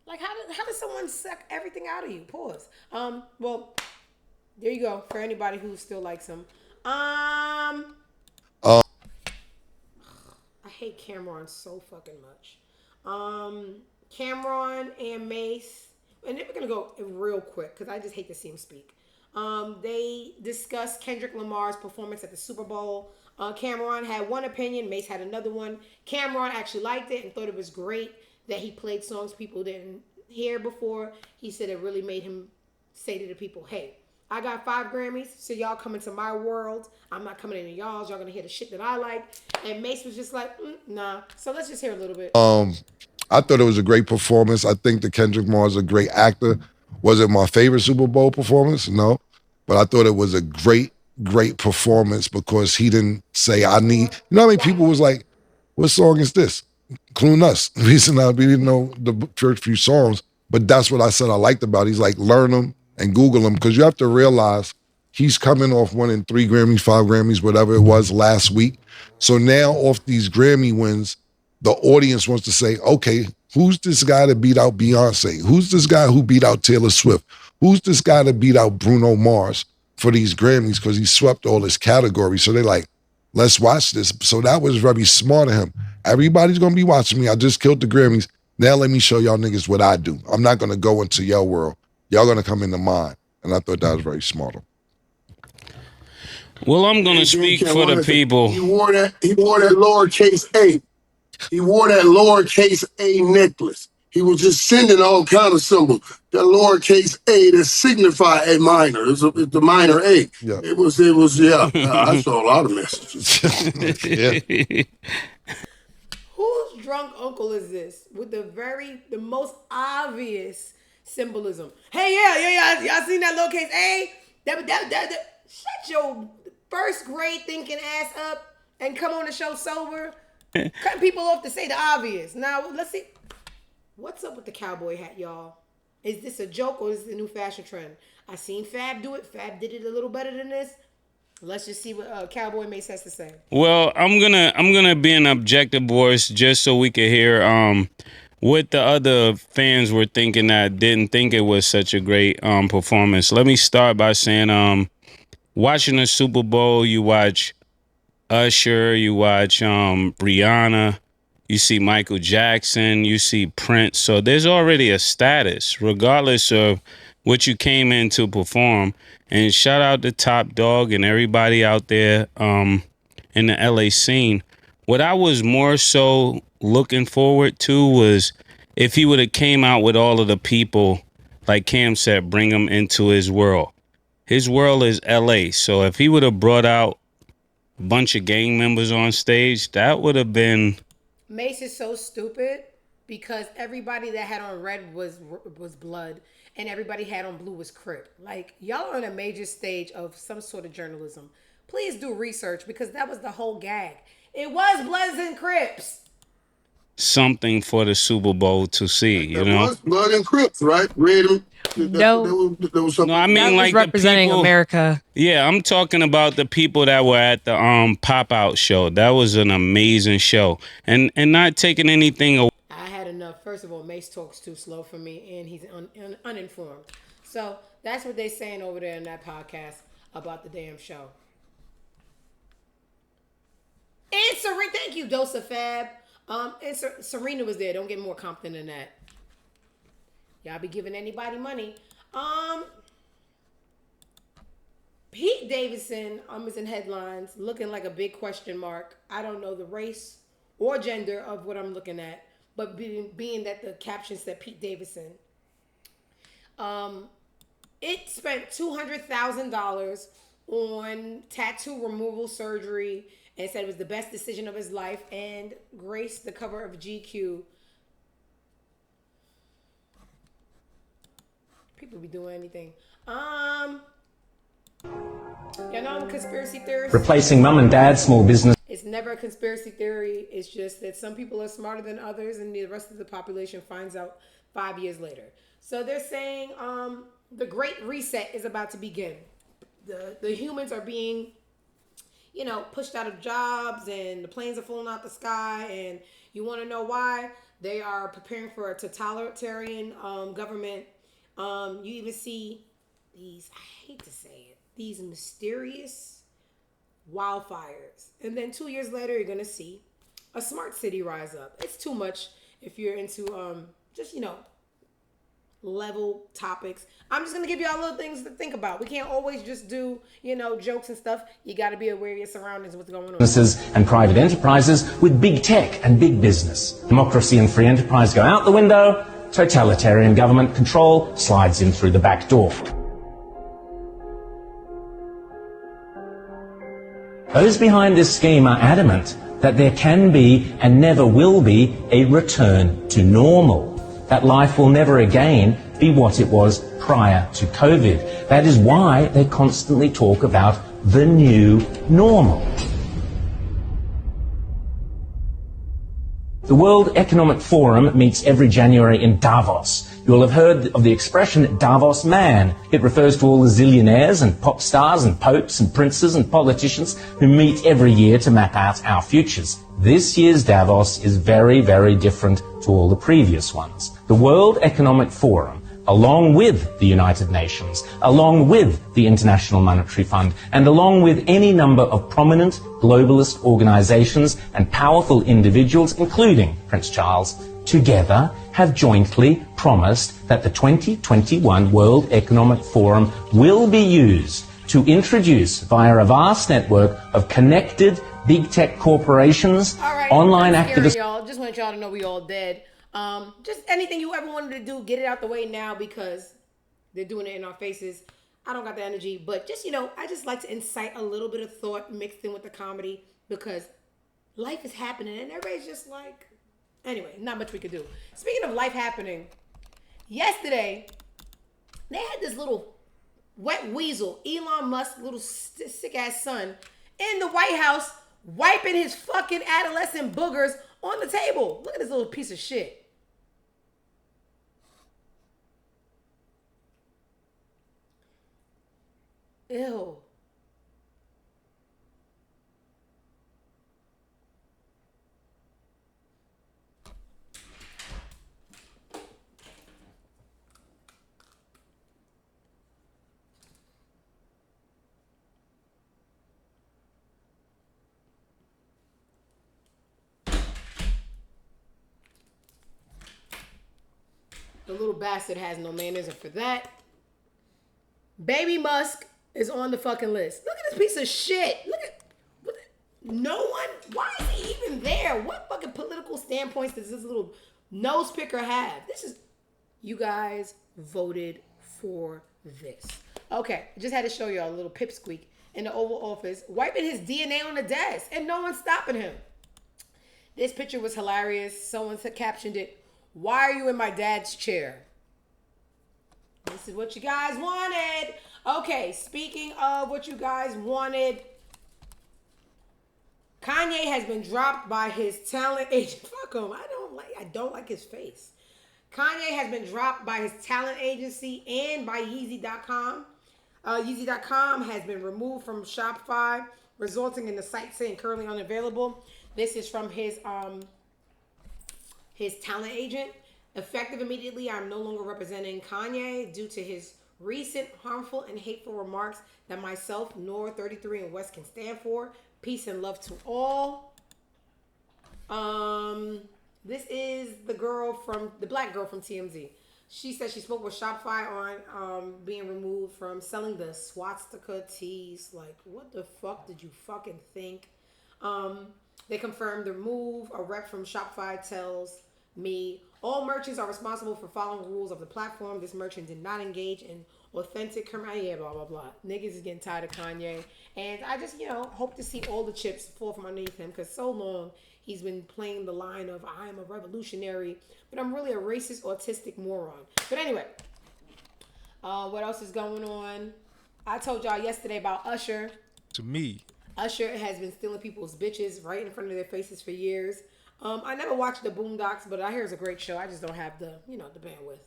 Like, how does someone suck everything out of you? Pause. Well, there you go. For anybody who still likes him. I hate Cameron so fucking much. Cameron and Mace, and then we're gonna go real quick because I just hate to see him speak. They discussed Kendrick Lamar's performance at the Super Bowl. Cameron had one opinion, Mace had another one. Cameron actually liked it and thought it was great that he played songs people didn't hear before. He said it really made him say to the people, hey, I got 5 Grammys, so y'all come into my world. I'm not coming into y'all's. Y'all gonna hear the shit that I like. And Mace was just like, nah. So let's just hear a little bit. I thought it was a great performance. I think that Kendrick Lamar is a great actor. Was it my favorite Super Bowl performance? No. But I thought it was a great, great performance because he didn't say, I need, you know how many people was like, what song is this? Including us. We didn't know the first few songs, but that's what I said I liked about it. He's like, learn them, and Google him, because you have to realize he's coming off winning 3 Grammys, 5 Grammys, whatever it was last week. So now off these Grammy wins, the audience wants to say, okay, who's this guy that beat out Beyonce? Who's this guy who beat out Taylor Swift? Who's this guy that beat out Bruno Mars for these Grammys? Because he swept all his categories. So they're like, let's watch this. So that was very smart of him. Everybody's going to be watching me. I just killed the Grammys. Now let me show y'all niggas what I do. I'm not going to go into your world. Y'all going to come into mine. And I thought that was very smart of him. Well, I'm going to speak for the people. He wore that lowercase a. He wore that lowercase a necklace. He was just sending all kind of symbols. The lowercase a to signify a minor. It's the minor a. Yeah. It was, yeah. I saw a lot of messages. Yeah. Whose drunk uncle is this with the most obvious symbolism? Hey, yeah. Y'all seen that lowercase a? Shut your first grade thinking ass up and come on the show sober. Cutting people off to say the obvious. Now, let's see. What's up with the cowboy hat, y'all? Is this a joke or is this a new fashion trend? I seen Fab do it. Fab did it a little better than this. Let's just see what Cowboy Mace has to say. Well, I'm gonna be an objective voice just so we can hear what the other fans were thinking that didn't think it was such a great performance. Let me start by saying watching the Super Bowl, you watch Usher, you watch Rihanna, you see Michael Jackson, you see Prince. So there's already a status, regardless of what you came in to perform. And shout out to Top Dog and everybody out there in the LA scene. What I was more so looking forward to was if he would have came out with all of the people, like Cam said, bring them into his world. His world is LA. So if he would have brought out a bunch of gang members on stage, that would have been... Mace is so stupid because everybody that had on red was blood and everybody had on blue was Crip. Like, y'all are on a major stage of some sort of journalism. Please do research because that was the whole gag. It was Bloods and Crips. Something for the Super Bowl to see, you know? Was Blood and Crips, right? Red. No. There was something. No, I mean, That was like representing the people, America. Yeah, I'm talking about the people that were at the pop-out show. That was an amazing show. And not taking anything away. I had enough. First of all, Mace talks too slow for me and he's uninformed. So that's what they're saying over there in that podcast about the damn show. And Serena, thank you, Dosa Fab. And Serena was there. Don't get more confident than that. Y'all be giving anybody money. Pete Davidson is in headlines, looking like a big question mark. I don't know the race or gender of what I'm looking at, but being that the caption said Pete Davidson. It spent $200,000 on tattoo removal surgery and said it was the best decision of his life and graced the cover of GQ. People be doing anything. You know, I'm a conspiracy theorist. Replacing mum and dad, small business. It's never a conspiracy theory. It's just that some people are smarter than others and the rest of the population finds out 5 years later. So they're saying the Great Reset is about to begin. The humans are being, pushed out of jobs and the planes are falling out the sky. And you want to know why? They are preparing for a totalitarian government. You even see these, I hate to say it, these mysterious wildfires. And then 2 years later, you're going to see a smart city rise up. It's too much if you're into level topics. I'm just going to give y'all little things to think about. We can't always just do, jokes and stuff. You got to be aware of your surroundings, what's going on. Businesses and private enterprises with big tech and big business. Democracy and free enterprise go out the window. Totalitarian government control slides in through the back door. Those behind this scheme are adamant that there can be and never will be a return to normal. That life will never again be what it was prior to COVID. That is why they constantly talk about the new normal. The World Economic Forum meets every January in Davos. You will have heard of the expression Davos man. It refers to all the zillionaires and pop stars and popes and princes and politicians who meet every year to map out our futures. This year's Davos is very, very different to all the previous ones. The World Economic Forum, along with the United Nations, along with the International Monetary Fund, and along with any number of prominent globalist organizations and powerful individuals, including Prince Charles, together have jointly promised that the 2021 World Economic Forum will be used to introduce, via a vast network of connected big tech corporations, online activists. Y'all. Just want y'all to know we all dead. Just anything you ever wanted to do, get it out the way now because they're doing it in our faces. I don't got the energy, but just, I just like to incite a little bit of thought mixed in with the comedy because life is happening and everybody's just like, anyway, not much we could do. Speaking of life happening, yesterday, they had this little wet weasel, Elon Musk, little sick ass son, in the White House wiping his fucking adolescent boogers on the table. Look at this little piece of shit. Ew. The little bastard has no manners, and for that, Baby Musk is on the fucking list. Look at this piece of shit. Look at no one. Why is he even there? What fucking political standpoints does this little nose picker have? You guys voted for this. Okay, I just had to show y'all a little pipsqueak in the Oval Office wiping his DNA on the desk, and no one's stopping him. This picture was hilarious. Someone captioned it, "Why are you in my dad's chair?" This is what you guys wanted. Okay, speaking of what you guys wanted, Kanye has been dropped by his talent agent. Fuck him. I don't like his face. Kanye has been dropped by his talent agency and by Yeezy.com. Yeezy.com has been removed from Shopify, resulting in the site saying currently unavailable. This is from his talent agent. Effective immediately, I'm no longer representing Kanye due to his recent harmful and hateful remarks that myself, Nor 33 and West can stand for. Peace and love to all. This is the black girl from TMZ. She said she spoke with Shopify on being removed from selling the swastika tees. Like, what the fuck did you fucking think? They confirmed the move. A rep from Shopify tells me, all merchants are responsible for following rules of the platform. This merchant did not engage in authentic yeah, blah, blah, blah. Niggas is getting tired of Kanye. And I just, hope to see all the chips fall from underneath him because so long he's been playing the line of I am a revolutionary, but I'm really a racist, autistic moron. But anyway, what else is going on? I told y'all yesterday about Usher. To me, Usher has been stealing people's bitches right in front of their faces for years. I never watched the Boondocks, but I hear it's a great show. I just don't have the bandwidth.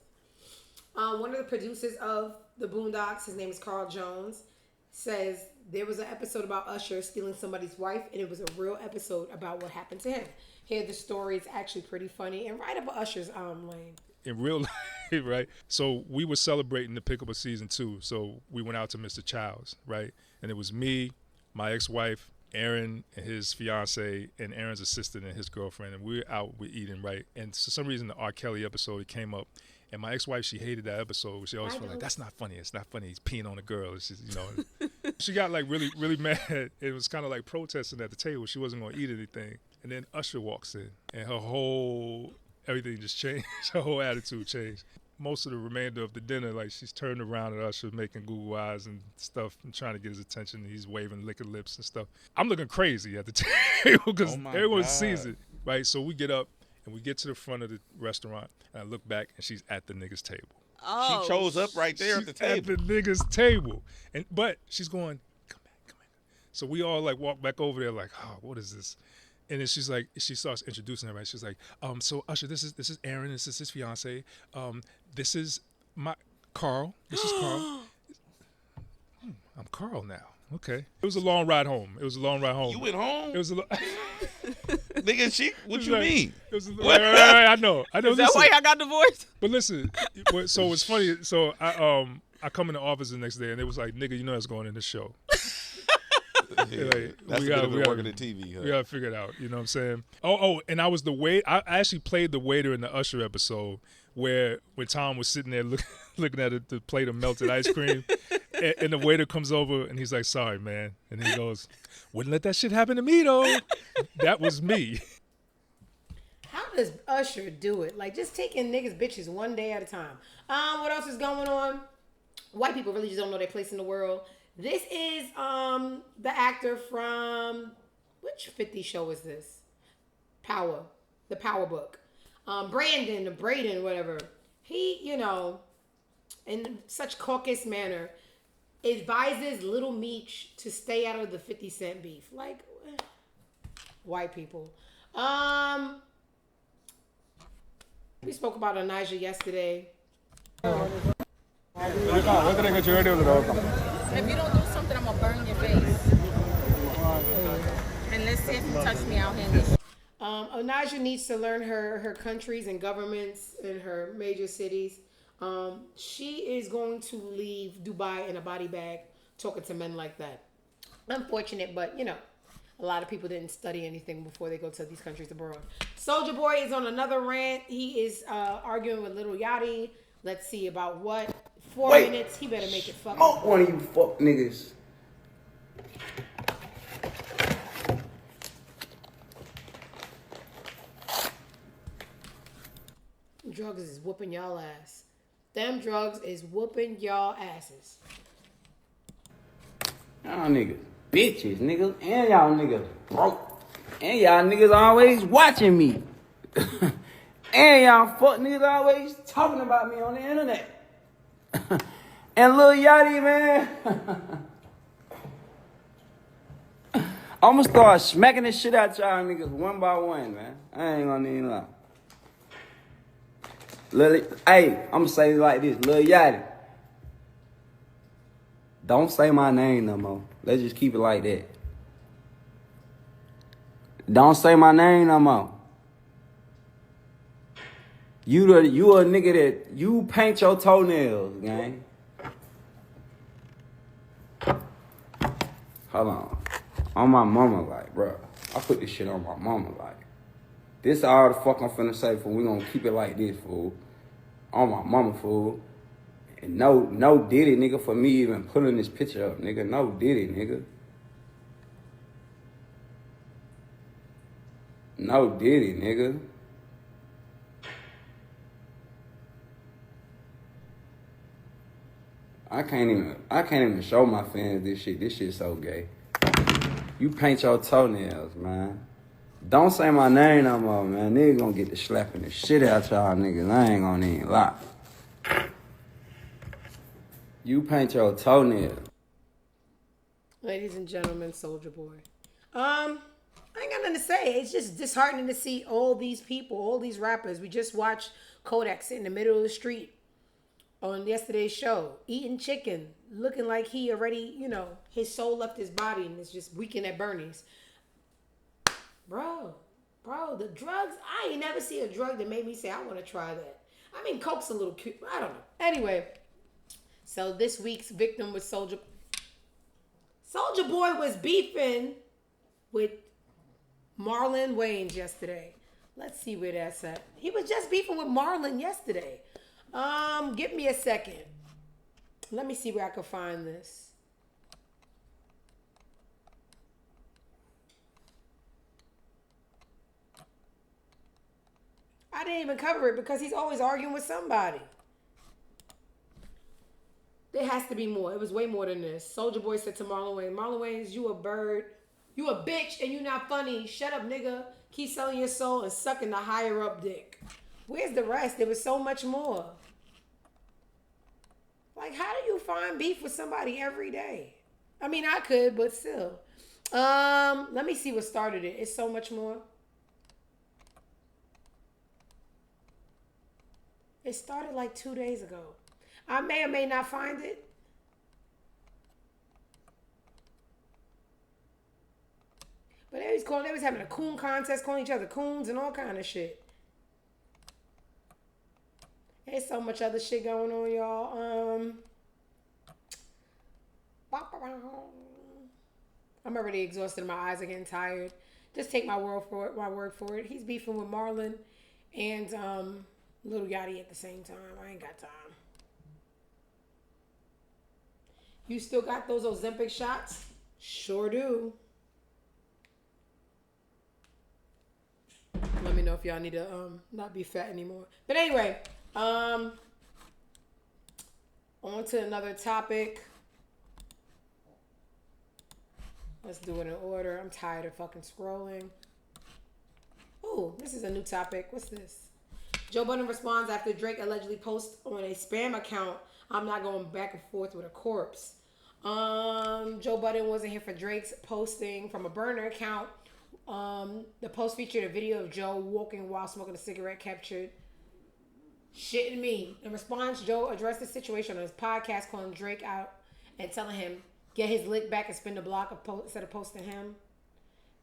One of the producers of the Boondocks, his name is Carl Jones, says there was an episode about Usher stealing somebody's wife, and it was a real episode about what happened to him. Here, the story is actually pretty funny and right up Usher's lane. In real life, right? So we were celebrating the Pick Up of Season 2, so we went out to Mr. Child's, right? And it was me, my ex-wife, Aaron and his fiance, and Aaron's assistant and his girlfriend, and we're eating, right? And for some reason, the R. Kelly episode came up, and my ex-wife, she hated that episode. She always felt like, that's not funny. It's not funny. He's peeing on a girl. It's just, She got like really, really mad. It was kind of like protesting at the table. She wasn't going to eat anything. And then Usher walks in, and everything just changed. Her whole attitude changed. Most of the remainder of the dinner, like she's turned around at Usher, making Google eyes and stuff, and trying to get his attention. He's waving, licking lips and stuff. I'm looking crazy at the table because everyone sees it, right? So we get up and we get to the front of the restaurant, and I look back, and she's at the nigga's table. Oh, she chose up right there at the table. At the nigga's table, but she's going, come back. So we all like walk back over there, like, oh, what is this? And then she starts introducing everybody. She's like, so Usher, this is Aaron, this is his fiance. This is my Carl. This is Carl. I'm Carl now. Okay. It was a long ride home. You went home? It was a Nigga, what you mean? It was right, I know. Is that why I got divorced? But listen, so it's funny. So I come in the office the next day and it was like, nigga, you know that's going in the show. Like, that's working at TV. Huh? We gotta figure it out. You know what I'm saying? Oh, and I was the wait. I actually played the waiter in the Usher episode when Tom was sitting there looking at the plate of melted ice cream, and the waiter comes over and he's like, "Sorry, man," and he goes, "Wouldn't let that shit happen to me though." That was me. How does Usher do it? Like just taking niggas bitches one day at a time. What else is going on? White people really just don't know their place in the world. This is the actor from which 50 show is this? Power, the Power book. Braden, whatever. He, in such caucus manner, advises little Meech to stay out of the 50 Cent beef. Like white people. We spoke about Anaja yesterday. If you don't do something, I'm gonna burn your face. And let's see if you touch me out here in this. Anaja needs to learn her countries and governments in her major cities. She is going to leave Dubai in a body bag talking to men like that. Unfortunate, but a lot of people didn't study anything before they go to these countries abroad. Soulja Boy is on another rant. He is arguing with Lil Yachty. Let's see about what. 4 minutes. He better make it fucking. Smoke one of you fuck niggas. Drugs is whooping y'all ass. Them drugs is whooping y'all asses. Y'all niggas bitches, niggas. And y'all niggas broke. And y'all niggas always watching me. And y'all fuck niggas always talking about me on the internet. And Lil Yachty, man. I'ma start smacking this shit out y'all niggas one by one, man. I ain't gonna even lie. Hey, I'ma say it like this. Lil Yachty. Don't say my name no more. Let's just keep it like that. Don't say my name no more. You a nigga that you paint your toenails, gang. Hold on. On my mama, like, bro. I put this shit on my mama, like. This all the fuck I'm finna say, fool. We gonna keep it like this, fool. On my mama, fool. And no Diddy, nigga, for me even putting this picture up, nigga. No Diddy, nigga. No Diddy, nigga. I can't even show my fans this shit. This shit's so gay. You paint your toenails, man. Don't say my name no more, man. Niggas gonna get to slapping the shit out y'all niggas. I ain't gonna even lie. You paint your toenails. Ladies and gentlemen, Soulja Boy. I ain't got nothing to say. It's just disheartening to see all these people, all these rappers. We just watched Kodak sit in the middle of the street on yesterday's show, eating chicken, looking like he already, his soul left his body and it's just weekend at Bernie's. Bro, the drugs, I ain't never see a drug that made me say, I want to try that. I mean, Coke's a little cute, I don't know. Anyway, so this week's victim was Soulja Boy was beefing with Marlon Wayans yesterday. Let's see where that's at. He was just beefing with Marlon yesterday. Give me a second. Let me see where I can find this. I didn't even cover it because he's always arguing with somebody. There has to be more. It was way more than this. Soulja Boy said to Marlon Wayans, you a bird. You a bitch and you not funny. Shut up, nigga. Keep selling your soul and sucking the higher up dick. Where's the rest? There was so much more. Like, how do you find beef with somebody every day? I mean, I could, but still. Let me see what started it. It's so much more. It started like 2 days ago. I may or may not find it. But they was having a coon contest, calling each other coons and all kind of shit. There's so much other shit going on, y'all. I'm already exhausted. My eyes are getting tired. Just take my word for it. He's beefing with Marlon and Lil Yachty at the same time. I ain't got time. You still got those Ozempic shots? Sure do. Let me know if y'all need to not be fat anymore. But anyway, on to another topic. Let's do it in order. I'm tired of fucking scrolling. Oh, this is a new topic. What's this? Joe Budden responds after Drake allegedly posts on a spam account, "I'm not going back and forth with a corpse." Joe Budden wasn't here for Drake's posting from a burner account. The post featured a video of Joe walking while smoking a cigarette, captured "shitting me." In response, Joe addressed the situation on his podcast, calling Drake out and telling him get his lick back and spin the block instead of posting him.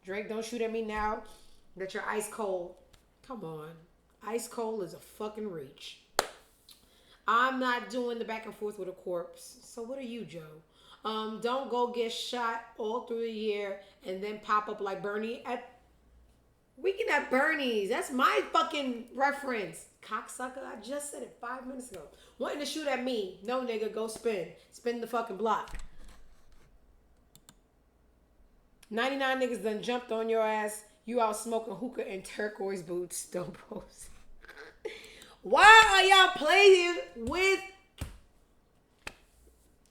Drake, don't shoot at me now that you're ice cold. Come on. Ice cold is a fucking reach. I'm not doing the back and forth with a corpse. So what are you, Joe? Don't go get shot all through the year and then pop up like Bernie at Weekend at Bernie's. That's my fucking reference. Cocksucker. I just said it 5 minutes ago. Wanting to shoot at me. No, nigga, go spin. Spin the fucking block. 99 niggas done jumped on your ass. You out smoking hookah in turquoise boots. Don't post. Why are y'all playing with...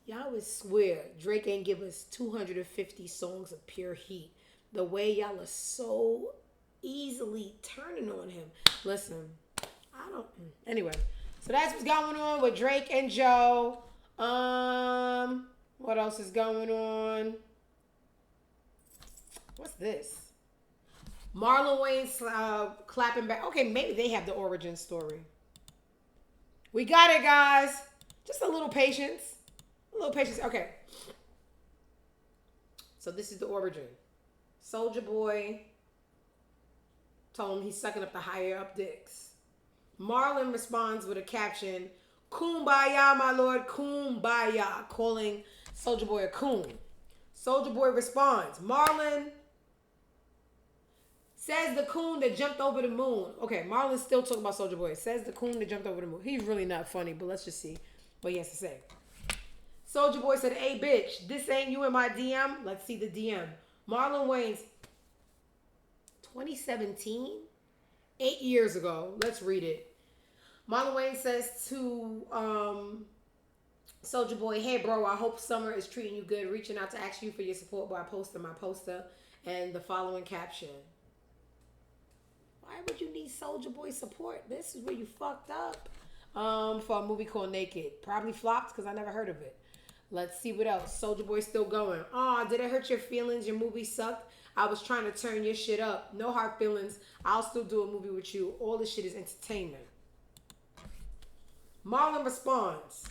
Y'all would swear Drake ain't give us 250 songs of pure heat. The way y'all are so easily turning on him. Listen, I don't... Anyway, so that's what's going on with Drake and Joe. What else is going on? What's this? Marlon Wayne's clapping back. Okay, maybe they have the origin story. We got it, guys. Just a little patience. A little patience. Okay. So this is the origin. Soulja Boy told him he's sucking up the higher up dicks. Marlon responds with a caption, "Kumbaya, my lord, kumbaya," calling Soulja Boy a coon. Soulja Boy responds, "Marlon says the coon that jumped over the moon." Okay, Marlon's still talking about Soulja Boy. Says the coon that jumped over the moon. He's really not funny, but let's just see what he has to say. Soulja Boy said, "Hey, bitch, this ain't you in my DM." Let's see the DM. Marlon Wayne's 2017? 8 years ago. Let's read it. Marlon Wayne says to Soulja Boy, "Hey, bro, I hope summer is treating you good. Reaching out to ask you for your support by posting my poster and the following caption." Why would you need Soulja Boy support? This is where you fucked up. For a movie called Naked. Probably flopped because I never heard of it. Let's see what else. Soulja Boy still going. "Aw, did it hurt your feelings? Your movie sucked. I was trying to turn your shit up. No hard feelings. I'll still do a movie with you. All this shit is entertainment." Marlon responds,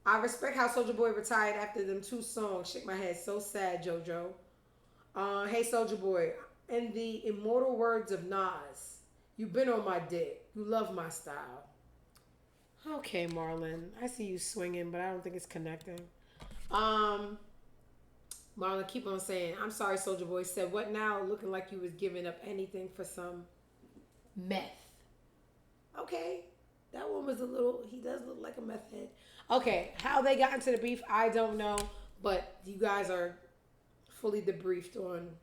"I respect how Soulja Boy retired after them 2 songs. Shake my head. So sad, JoJo. Hey, Soulja Boy. In the immortal words of Nas, you've been on my dick. You love my style." Okay, Marlon. I see you swinging, but I don't think it's connecting. Marlon, keep on saying, "I'm sorry, Soulja Boy said, what now? Looking like you was giving up anything for some meth." Okay. That one was he does look like a meth head. Okay. How they got into the beef, I don't know. But you guys are fully debriefed on.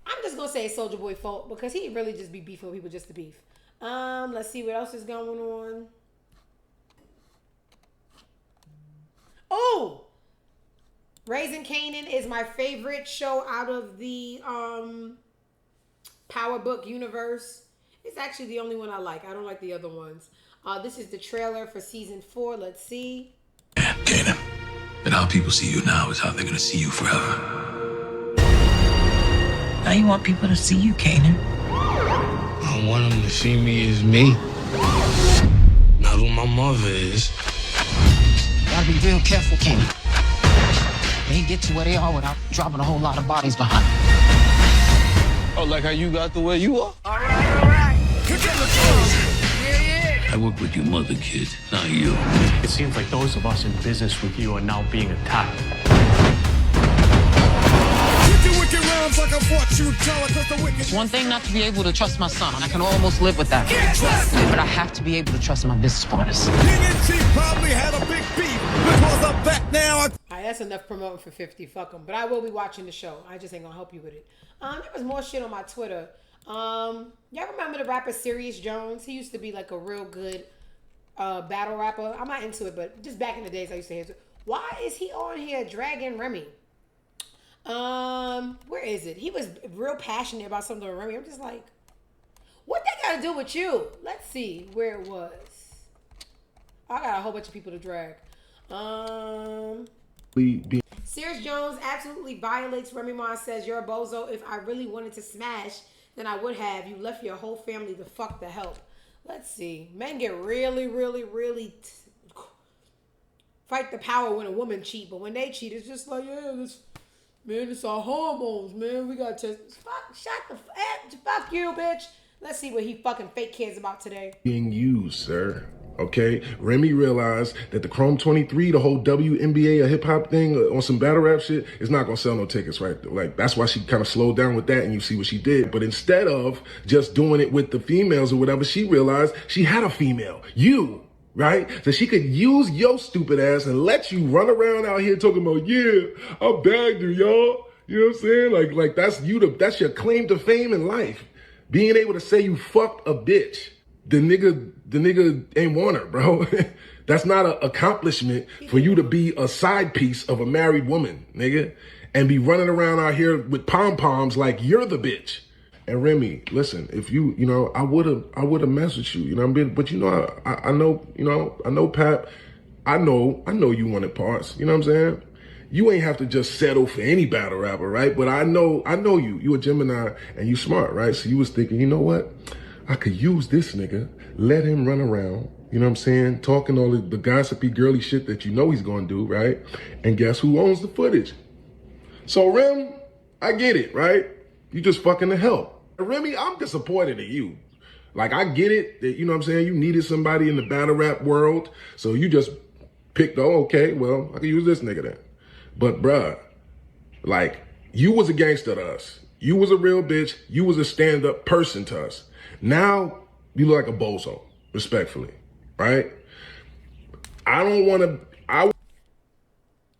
I'm just going to say it's Soulja Boy's fault because he really just be beefing with people just to beef. Let's see what else is going on. Oh! Raising Kanan is my favorite show out of the Power Book universe. It's actually the only one I like. I don't like the other ones. This is the trailer for season 4. Let's see. Kanan, And how people see you now is how they're gonna see you forever. How you want people to see you, Kanan? I want them to see me as me. Not who my mother is. Gotta be real careful, Kanan. They ain't get to where they are without dropping a whole lot of bodies behind. Oh, like how you got the way you are? All right. I work with your mother, kid, not you. It seems like those of us in business with you are now being attacked. It's one thing not to be able to trust my son. I can almost live with that. But I have to be able to trust my business partners. Probably had a big beef because of that now. Alright, that's enough promoting for 50. Fuck them. But I will be watching the show. I just ain't gonna help you with it. There was more shit on my Twitter. Y'all remember the rapper Serious Jones? He used to be like a real good battle rapper. I'm not into it, but just back in the days I used to hear it. Why is he on here dragging Remy? Where is it? He was real passionate about something with Remy. I'm just like, what that got to do with you? Let's see where it was. I got a whole bunch of people to drag. Serious Jones absolutely violates Remy Ma, says you're a bozo. If I really wanted to smash, then I would have. You left your whole family to fuck the help. Let's see. Men get really fight the power when a woman cheat, but when they cheat, it's just like, yeah, it's our hormones, man. We got to fuck you, bitch. Let's see what he fucking fake cares about today. Being used, sir. Okay, Remy realized that the Chrome 23, the whole WNBA, a hip hop thing on some battle rap shit, is not gonna sell no tickets, right? Like, that's why she kind of slowed down with that, and you see what she did. But instead of just doing it with the females or whatever, she realized she had a female, you, right? So she could use your stupid ass and let you run around out here talking about, yeah, I bagged her, y'all. You know what I'm saying? Like that's that's your claim to fame in life. Being able to say you fucked a bitch. The nigga ain't want her, bro. That's not an accomplishment for you to be a side piece of a married woman, nigga, and be running around out here with pom-poms like you're the bitch. And Remy, listen, if you know, I would have messaged you, you know what I mean? But you know, I know Pap, I know you wanted parts, you know what I'm saying? You ain't have to just settle for any battle rapper, right? But I know you a Gemini and you smart, right? So you was thinking, you know what? I could use this nigga, let him run around, you know what I'm saying? Talking all the gossipy, girly shit that you know he's gonna do, right? And guess who owns the footage? So Rem, I get it, right? You just fucking the help. Remy, I'm disappointed in you. Like, I get it, that, you know what I'm saying? You needed somebody in the battle rap world, so you just picked, oh, okay, well, I can use this nigga then. But bruh, like, you was a gangster to us. You was a real bitch. You was a stand-up person to us. Now, you look like a bozo, respectfully, right? I don't want to,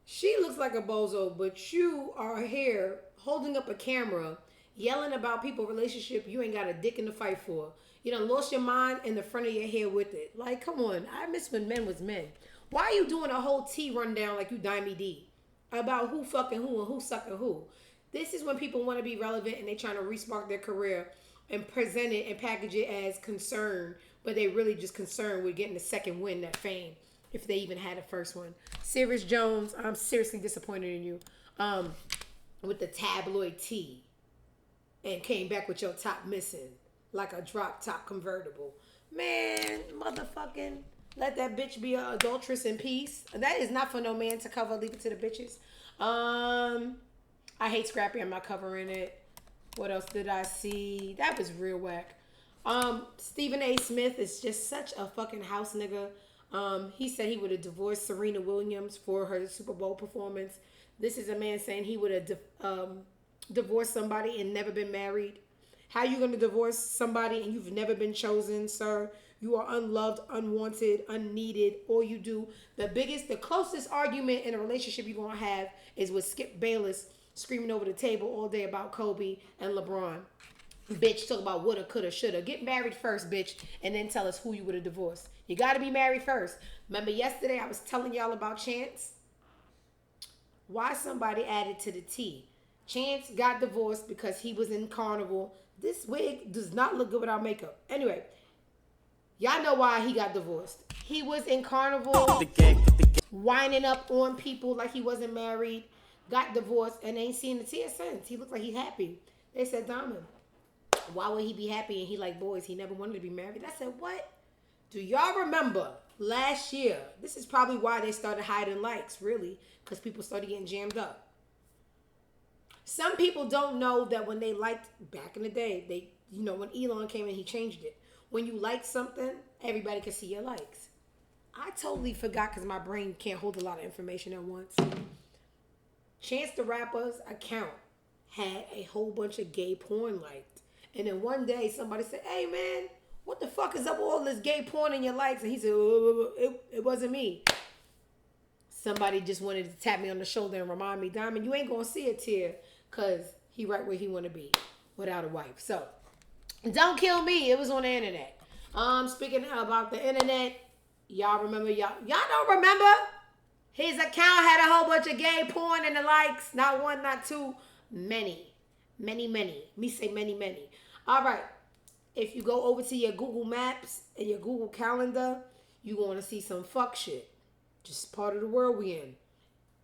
She looks like a bozo, but you are here holding up a camera, yelling about people's relationship you ain't got a dick in the fight for. You done lost your mind in the front of your hair with it. Like, come on. I miss when men was men. Why are you doing a whole tea rundown like you Dimey D about who fucking who and who sucking who? This is when people want to be relevant and they trying to respark their career and present it and package it as concern, but they really just concerned with getting the second win, that fame, if they even had a first one. Serious Jones, I'm seriously disappointed in you with the tabloid tea, and came back with your top missing like a drop top convertible. Man, motherfucking let that bitch be an adulteress in peace. That is not for no man to cover. Leave it to the bitches. I hate Scrappy. I'm not covering it. What else did I see? That was real whack. Stephen A. Smith is just such a fucking house nigga. He said he would have divorced Serena Williams for her Super Bowl performance. This is a man saying he would have divorced somebody and never been married. How you going to divorce somebody and you've never been chosen, sir? You are unloved, unwanted, unneeded. All you do, the closest argument in a relationship you're going to have is with Skip Bayless screaming over the table all day about Kobe and LeBron. Bitch, talk about woulda, coulda, shoulda. Get married first, bitch, and then tell us who you would have divorced. You got to be married first. Remember yesterday I was telling y'all about Chance? Why somebody added to the tea. Chance got divorced because he was in Carnival. This wig does not look good without makeup. Anyway, y'all know why he got divorced. He was in Carnival, winding up on people like he wasn't married, got divorced, and ain't seen the tear since. He looked like he's happy. They said, Diamond, why would he be happy? And he like boys. He never wanted to be married. I said, what? Do y'all remember last year? This is probably why they started hiding likes, really, because people started getting jammed up. Some people don't know that when they liked back in the day, when Elon came in, he changed it. When you like something, everybody can see your likes. I totally forgot because my brain can't hold a lot of information at once. Chance the Rapper's account had a whole bunch of gay porn liked. And then one day somebody said, hey man, what the fuck is up with all this gay porn in your likes? And he said, it wasn't me. Somebody just wanted to tap me on the shoulder and remind me, Diamond, you ain't gonna see it here because he right where he want to be without a wife. So don't kill me. It was on the internet. Speaking about the internet, y'all remember, y'all don't remember? His account had a whole bunch of gay porn in the likes. Not one, not two. Many. Me say many. All right. If you go over to your Google Maps and your Google Calendar, you're going to see some fuck shit. Just part of the world we in.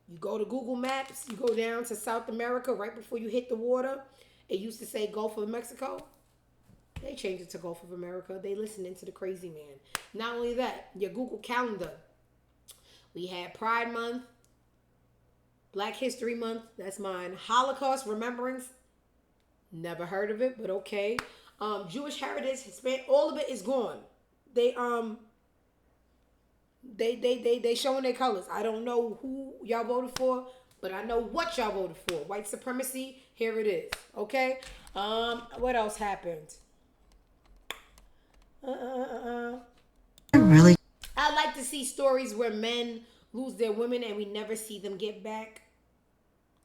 You go to Google Maps. You go down to South America right before you hit the water. It used to say Gulf of Mexico. They changed it to Gulf of America. They listening to the crazy man. Not only that, your Google Calendar. We had Pride Month, Black History Month, that's mine. Holocaust Remembrance, never heard of it, but okay. Jewish Heritage, Hispanic, all of it is gone. They showing their colors. I don't know who y'all voted for, but I know what y'all voted for. White supremacy, here it is. Okay. What else happened? Really? I like to see stories where men lose their women and we never see them get back.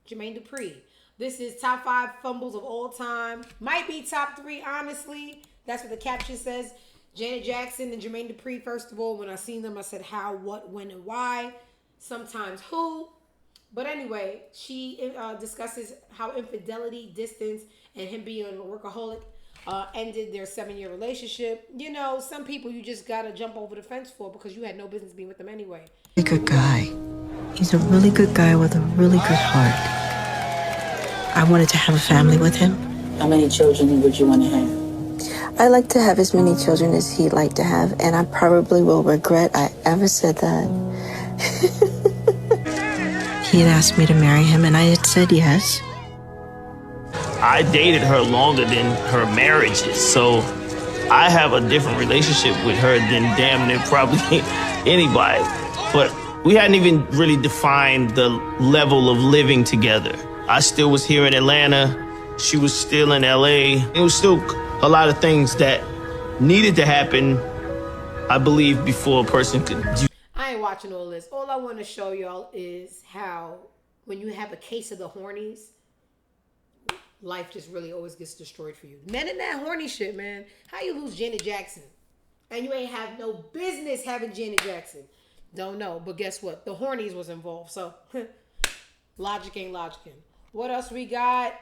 Jermaine Dupri. This is top 5 fumbles of all time. Might be top 3, honestly. That's what the caption says. Janet Jackson and Jermaine Dupri, first of all, when I seen them, I said how, what, when, and why. Sometimes who. But anyway, she discusses how infidelity, distance, and him being a workaholic ended their 7-year relationship. You know, some people you just gotta jump over the fence for because you had no business being with them anyway. A good guy. He's a really good guy with a really good heart. I wanted to have a family with him. How many children would you want to have? I like to have as many children as he'd like to have, and I probably will regret I ever said that. He had asked me to marry him, and I had said yes. I dated her longer than her marriages, so I have a different relationship with her than damn near probably anybody. But we hadn't even really defined the level of living together. I still was here in Atlanta. She was still in LA. It was still a lot of things that needed to happen, I believe, before a person could. I ain't watching all this. All I want to show y'all is how when you have a case of the hornies, life just really always gets destroyed for you. Men in that horny shit, man. How you lose Janet Jackson? And you ain't have no business having Janet Jackson. Don't know. But guess what? The hornies was involved. So, logic ain't logicking. What else we got?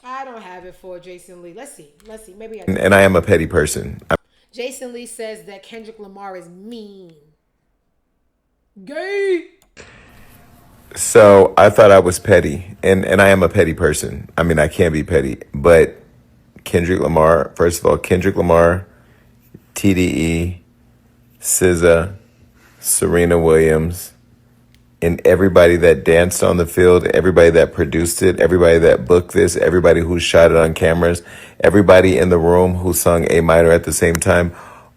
I don't have it for Jason Lee. Let's see. Maybe I do. And I am a petty person. Jason Lee says that Kendrick Lamar is mean. Gay. So I thought I was petty, and I am a petty person. I mean, I can be petty, but Kendrick Lamar, first of all, Kendrick Lamar, TDE, SZA, Serena Williams, and everybody that danced on the field, everybody that produced it, everybody that booked this, everybody who shot it on cameras, everybody in the room who sung A minor at the same time,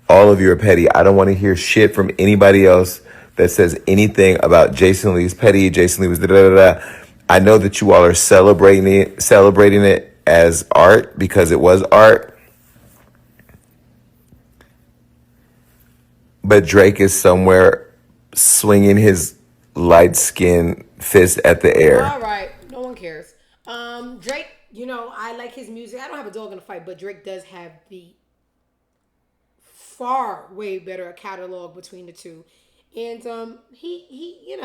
all of you are petty. I don't want to hear shit from anybody else that says anything about Jason Lee's petty, Jason Lee was da-da-da-da. I know that you all are celebrating it as art because it was art. But Drake is somewhere swinging his light-skinned fist at the air. All right. No one cares. Drake, I like his music. I don't have a dog in the fight, but Drake does have the far way better catalog between the two. And he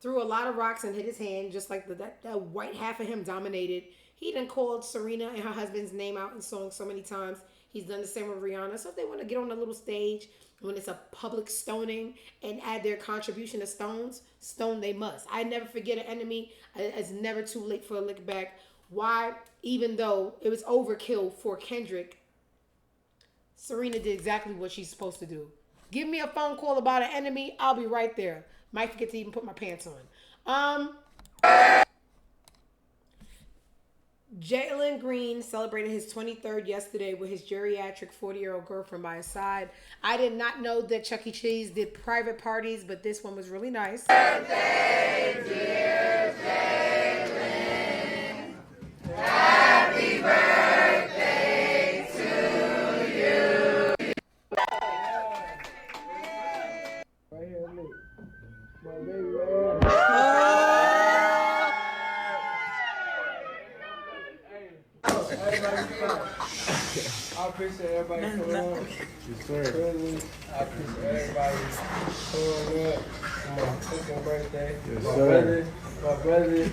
threw a lot of rocks and hit his hand, just like that white half of him dominated. He done called Serena and her husband's name out in songs so many times. He's done the same with Rihanna. So if they want to get on a little stage when it's a public stoning and add their contribution to stones, stone they must. I never forget an enemy. It's never too late for a lick back. Why? Even though it was overkill for Kendrick, Serena did exactly what she's supposed to do. Give me a phone call about an enemy, I'll be right there. Might forget to even put my pants on. Jalen Green celebrated his 23rd yesterday with his geriatric 40-year-old girlfriend by his side. I did not know that Chuck E. Cheese did private parties, but this one was really nice. Birthday, dear Jalen. Happy birthday to you. Right here, me. My baby right here. I appreciate everybody coming on. Yes, sir. Really, I appreciate everybody showing up on my fucking birthday. Yes, my brother,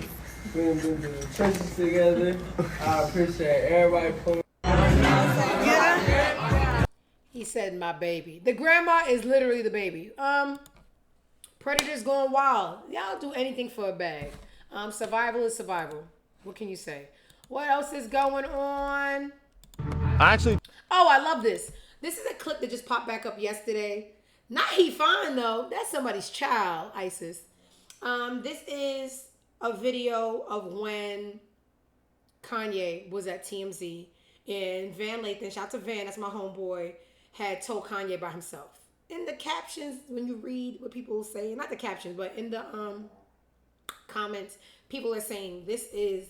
we done been to the trenches together. I appreciate everybody coming. Yeah. He said my baby. The grandma is literally the baby. Predators going wild. Y'all do anything for a bag. Survival is survival. What can you say? What else is going on? Oh, I love this. This is a clip that just popped back up yesterday. Not he fine though. That's somebody's child, ISIS. This is a video of when Kanye was at TMZ and Van Lathan, shout out to Van, that's my homeboy, had told Kanye by himself. In the captions, when you read what people say, not the captions, but in the comments, people are saying this is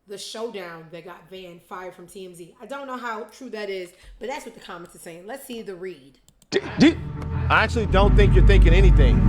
the showdown that got Van fired from TMZ. I don't know how true that is, but that's what the comments are saying. Let's see the read. I actually don't think you're thinking anything.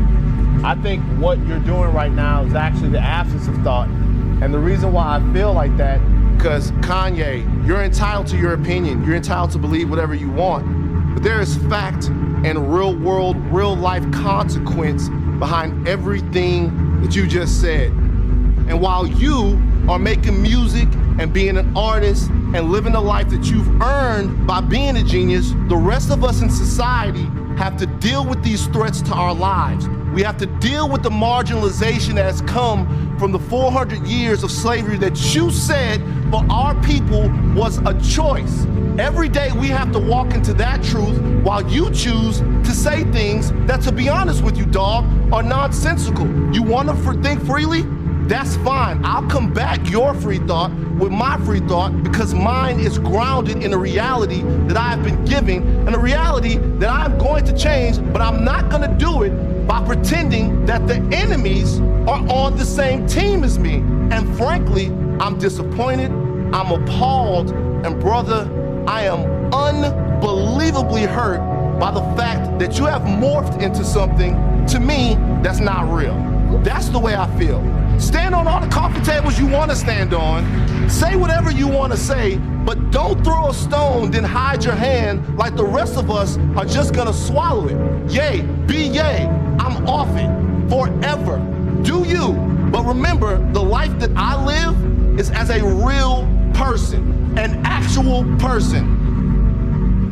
I think what you're doing right now is actually the absence of thought. And the reason why I feel like that, because Kanye, you're entitled to your opinion. You're entitled to believe whatever you want. But there is fact and real world, real life consequence behind everything that you just said. And while you are making music and being an artist and living the life that you've earned by being a genius, the rest of us in society have to deal with these threats to our lives. We have to deal with the marginalization that has come from the 400 years of slavery that you said for our people was a choice. Every day we have to walk into that truth while you choose to say things that, to be honest with you, dog, are nonsensical. You want to think freely? That's fine. I'll combat your free thought with my free thought because mine is grounded in a reality that I have been given and a reality that I'm going to change, but I'm not going to do it by pretending that the enemies are on the same team as me. And frankly, I'm disappointed, I'm appalled, and brother, I am unbelievably hurt by the fact that you have morphed into something, to me, that's not real. That's the way I feel. Stand on all the coffee tables you want to stand on. Say whatever you want to say, but don't throw a stone, then hide your hand like the rest of us are just gonna swallow it. Yay, be yay. I'm off it forever. Do you. But remember, the life that I live is as a real person, an actual person.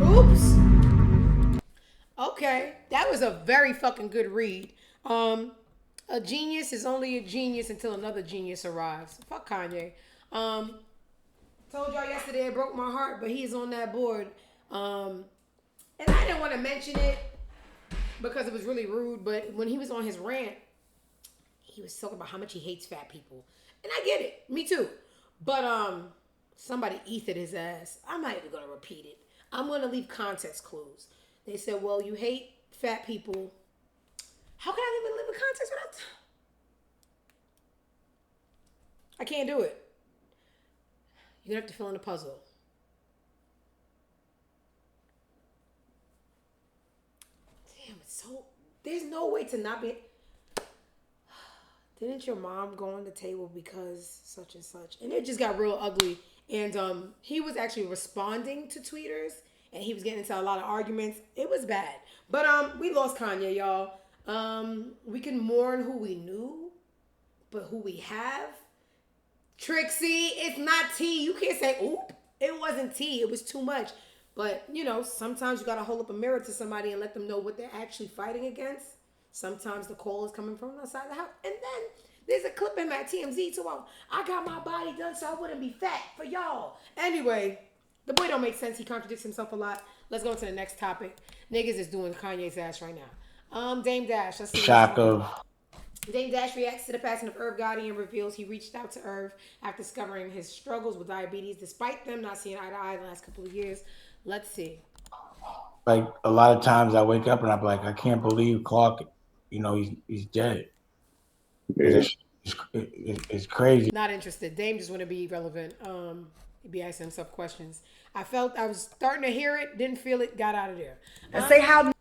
Oops. Okay, that was a very fucking good read. A genius is only a genius until another genius arrives. Fuck Kanye. Told y'all yesterday it broke my heart, but he's on that board. And I didn't want to mention it because it was really rude, but when he was on his rant, he was talking about how much he hates fat people. And I get it. Me too. But somebody ethered his ass. I'm not even going to repeat it. I'm going to leave context clues. They said, well, you hate fat people. How can I even live in context without? I can't do it. You're gonna have to fill in the puzzle. Damn, it's so. There's no way to not be. Didn't your mom go on the table because such and such? And it just got real ugly. And he was actually responding to tweeters, and he was getting into a lot of arguments. It was bad. But we lost Kanye, y'all. We can mourn who we knew, but who we have. Trixie, it's not tea. You can't say, oop, it wasn't tea. It was too much. But, you know, sometimes you got to hold up a mirror to somebody and let them know what they're actually fighting against. Sometimes the call is coming from outside the house. And then there's a clip in at TMZ too. I got my body done so I wouldn't be fat for y'all. Anyway, the boy don't make sense. He contradicts himself a lot. Let's go to the next topic. Niggas is doing Kanye's ass right now. Dame Dash. Let's see. Shock of. Dame Dash reacts to the passing of Irv Gotti and reveals he reached out to Irv after discovering his struggles with diabetes, despite them not seeing eye to eye the last couple of years. Let's see. Like a lot of times I wake up and I'm like, I can't believe Clark, you know, he's dead. It's crazy. Not interested. Dame just want to be relevant. He'd be asking himself questions. I was starting to hear it, didn't feel it, got out of there. Say how.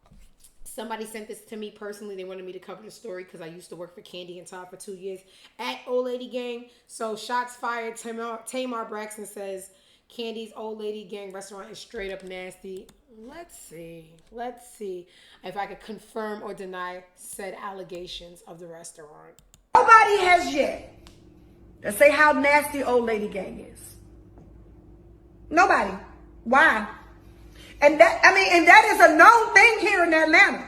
Somebody sent this to me personally. They wanted me to cover the story because I used to work for Candy and Todd for 2 years at Old Lady Gang. So shots fired. Tamar Braxton says Candy's Old Lady Gang restaurant is straight up nasty. Let's see if I could confirm or deny said allegations of the restaurant. Nobody has yet to say how nasty Old Lady Gang is. Nobody. Why? And that is a known thing here in Atlanta.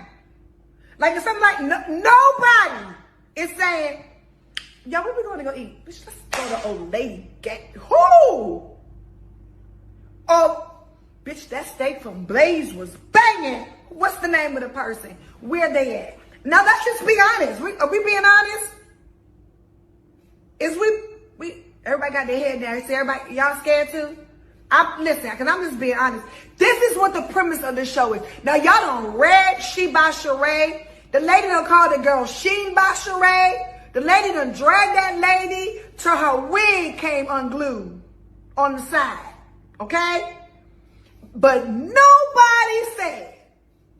Like it's something like nobody is saying, yo, where we going to go eat? Bitch, let's go to Old Lady Gang. Who? Oh, bitch, that steak from Blaze was banging. What's the name of the person? Where they at? Now let's just be honest. Are we being honest? Is we everybody got their head down. See everybody, y'all scared too? Listen, because I'm just being honest. This is what the premise of the show is. Now, y'all done read She by Sheree. The lady done called the girl Sheen by Sheree. The lady done dragged that lady till her wig came unglued on the side. Okay? But nobody said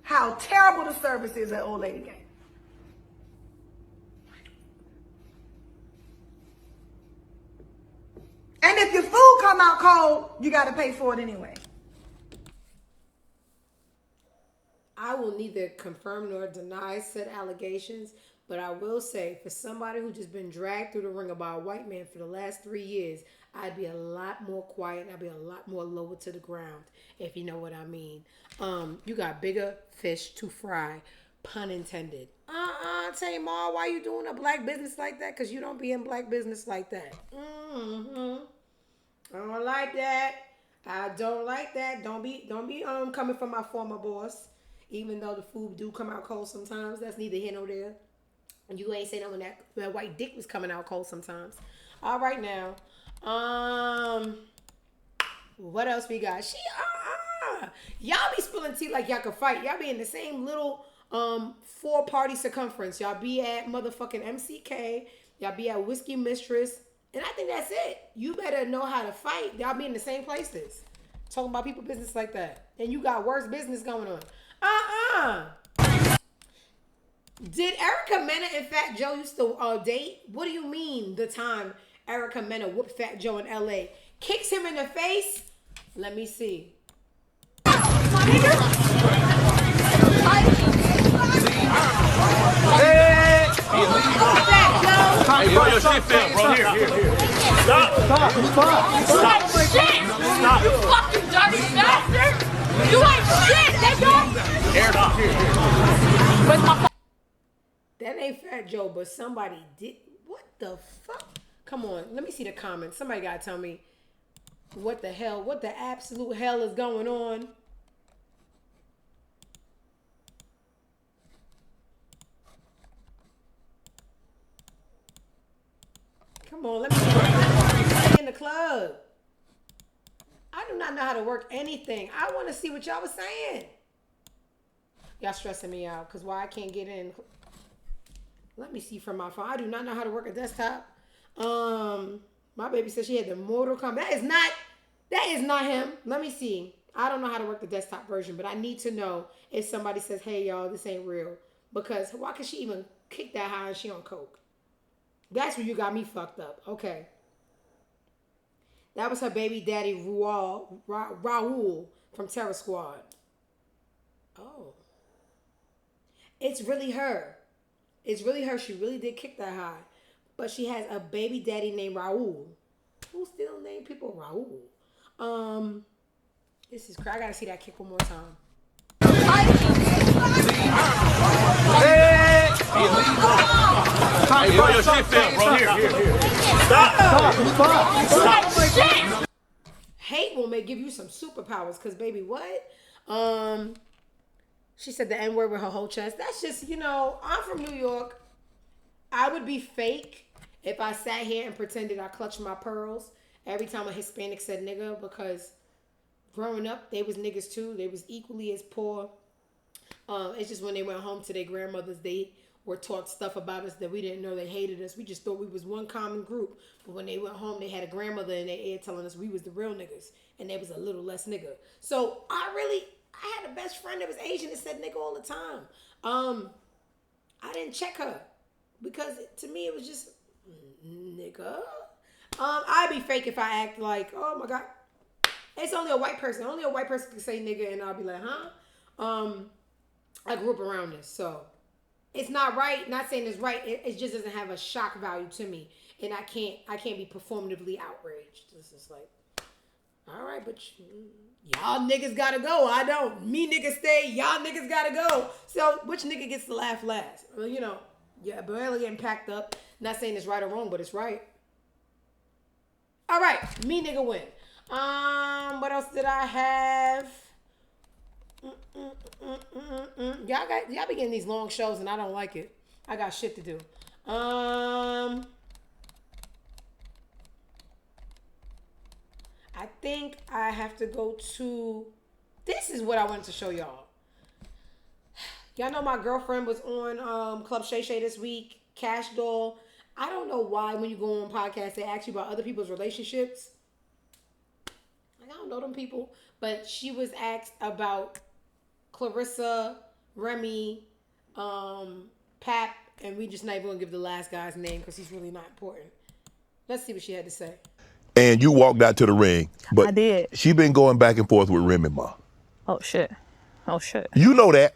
how terrible the service is at Old Lady Gang. And if your food come out cold, you got to pay for it anyway. I will neither confirm nor deny said allegations, but I will say for somebody who just been dragged through the ringer by a white man for the last 3 years, I'd be a lot more quiet and I'd be a lot more lower to the ground, if you know what I mean. You got bigger fish to fry, pun intended. Tamar, why you doing a black business like that? Because you don't be in black business like that. I don't like that. I don't like that. Don't be coming from my former boss. Even though the food do come out cold sometimes. That's neither here nor there. And you ain't saying that when that white dick was coming out cold sometimes. All right now. What else we got? Y'all be spilling tea like y'all can fight. Y'all be in the same little 4-party circumference. Y'all be at motherfucking MCK. Y'all be at Whiskey Mistress. And I think that's it. You better know how to fight. Y'all be in the same places. Talking about people business like that. And you got worse business going on. Did Erica Mena and Fat Joe used to date? What do you mean the time Erica Mena whooped Fat Joe in LA? Kicks him in the face? Let me see. Hey, bro, your shit fell, bro. Here. Stop. Shit! Stop. You fucking dirty bastard! You ain't shit, nigga! Air it out. Here. Where's my phone? That ain't Fat Joe, but somebody did. What the fuck? Come on, let me see the comments. Somebody gotta tell me what the hell, what the absolute hell is going on. Come on, let me see in the club. I do not know how to work anything. I want to see what y'all was saying. Y'all stressing me out because why I can't get in. Let me see from my phone. I do not know how to work a desktop. My baby said she had the Mortal Kombat. That is not him. Let me see. I don't know how to work the desktop version, but I need to know if somebody says, hey, y'all, this ain't real. Because why could she even kick that high and she on coke? That's where you got me fucked up. Okay. That was her baby daddy, Raul from Terror Squad. Oh. It's really her. It's really her. She really did kick that high. But she has a baby daddy named Raul. Who still name people Raul? This is crazy. I gotta see that kick one more time. Stop. Hate will give you some superpowers, cause baby, what? She said the N-word with her whole chest. That's just, I'm from New York. I would be fake if I sat here and pretended I clutched my pearls every time a Hispanic said nigga, because growing up, they was niggas too. They was equally as poor. It's just when they went home to their grandmothers, they were taught stuff about us that we didn't know. They hated us. We just thought we was one common group. But when they went home, they had a grandmother in their ear telling us we was the real niggas, and they was a little less nigga. So I had a best friend that was Asian that said nigga all the time. I didn't check her because to me it was just nigga. I'd be fake if I act like, oh my God, it's only a white person. Only a white person can say nigga, and I'll be like, huh? I grew up around this, so it's not right. Not saying it's right. It just doesn't have a shock value to me, and I can't be performatively outraged. It's just like, all right, but y'all niggas gotta go. I don't. Me niggas stay. Y'all niggas gotta go. So which nigga gets to laugh last? Well, yeah, barely getting packed up. Not saying it's right or wrong, but it's right. All right, me nigga win. What else did I have? Y'all be getting these long shows and I don't like it. I got shit to do. I think I have to go to. This is what I wanted to show y'all. Y'all know my girlfriend was on Club Shay Shay this week. Cash Doll. I don't know why when you go on podcasts they ask you about other people's relationships. Like, I don't know them people, but she was asked about Clarissa, Remy, Pap, and we just not even gonna give the last guy's name because he's really not important. Let's see what she had to say. And you walked out to the ring, but I did. She been going back and forth with Remy Ma. Oh shit. You know that.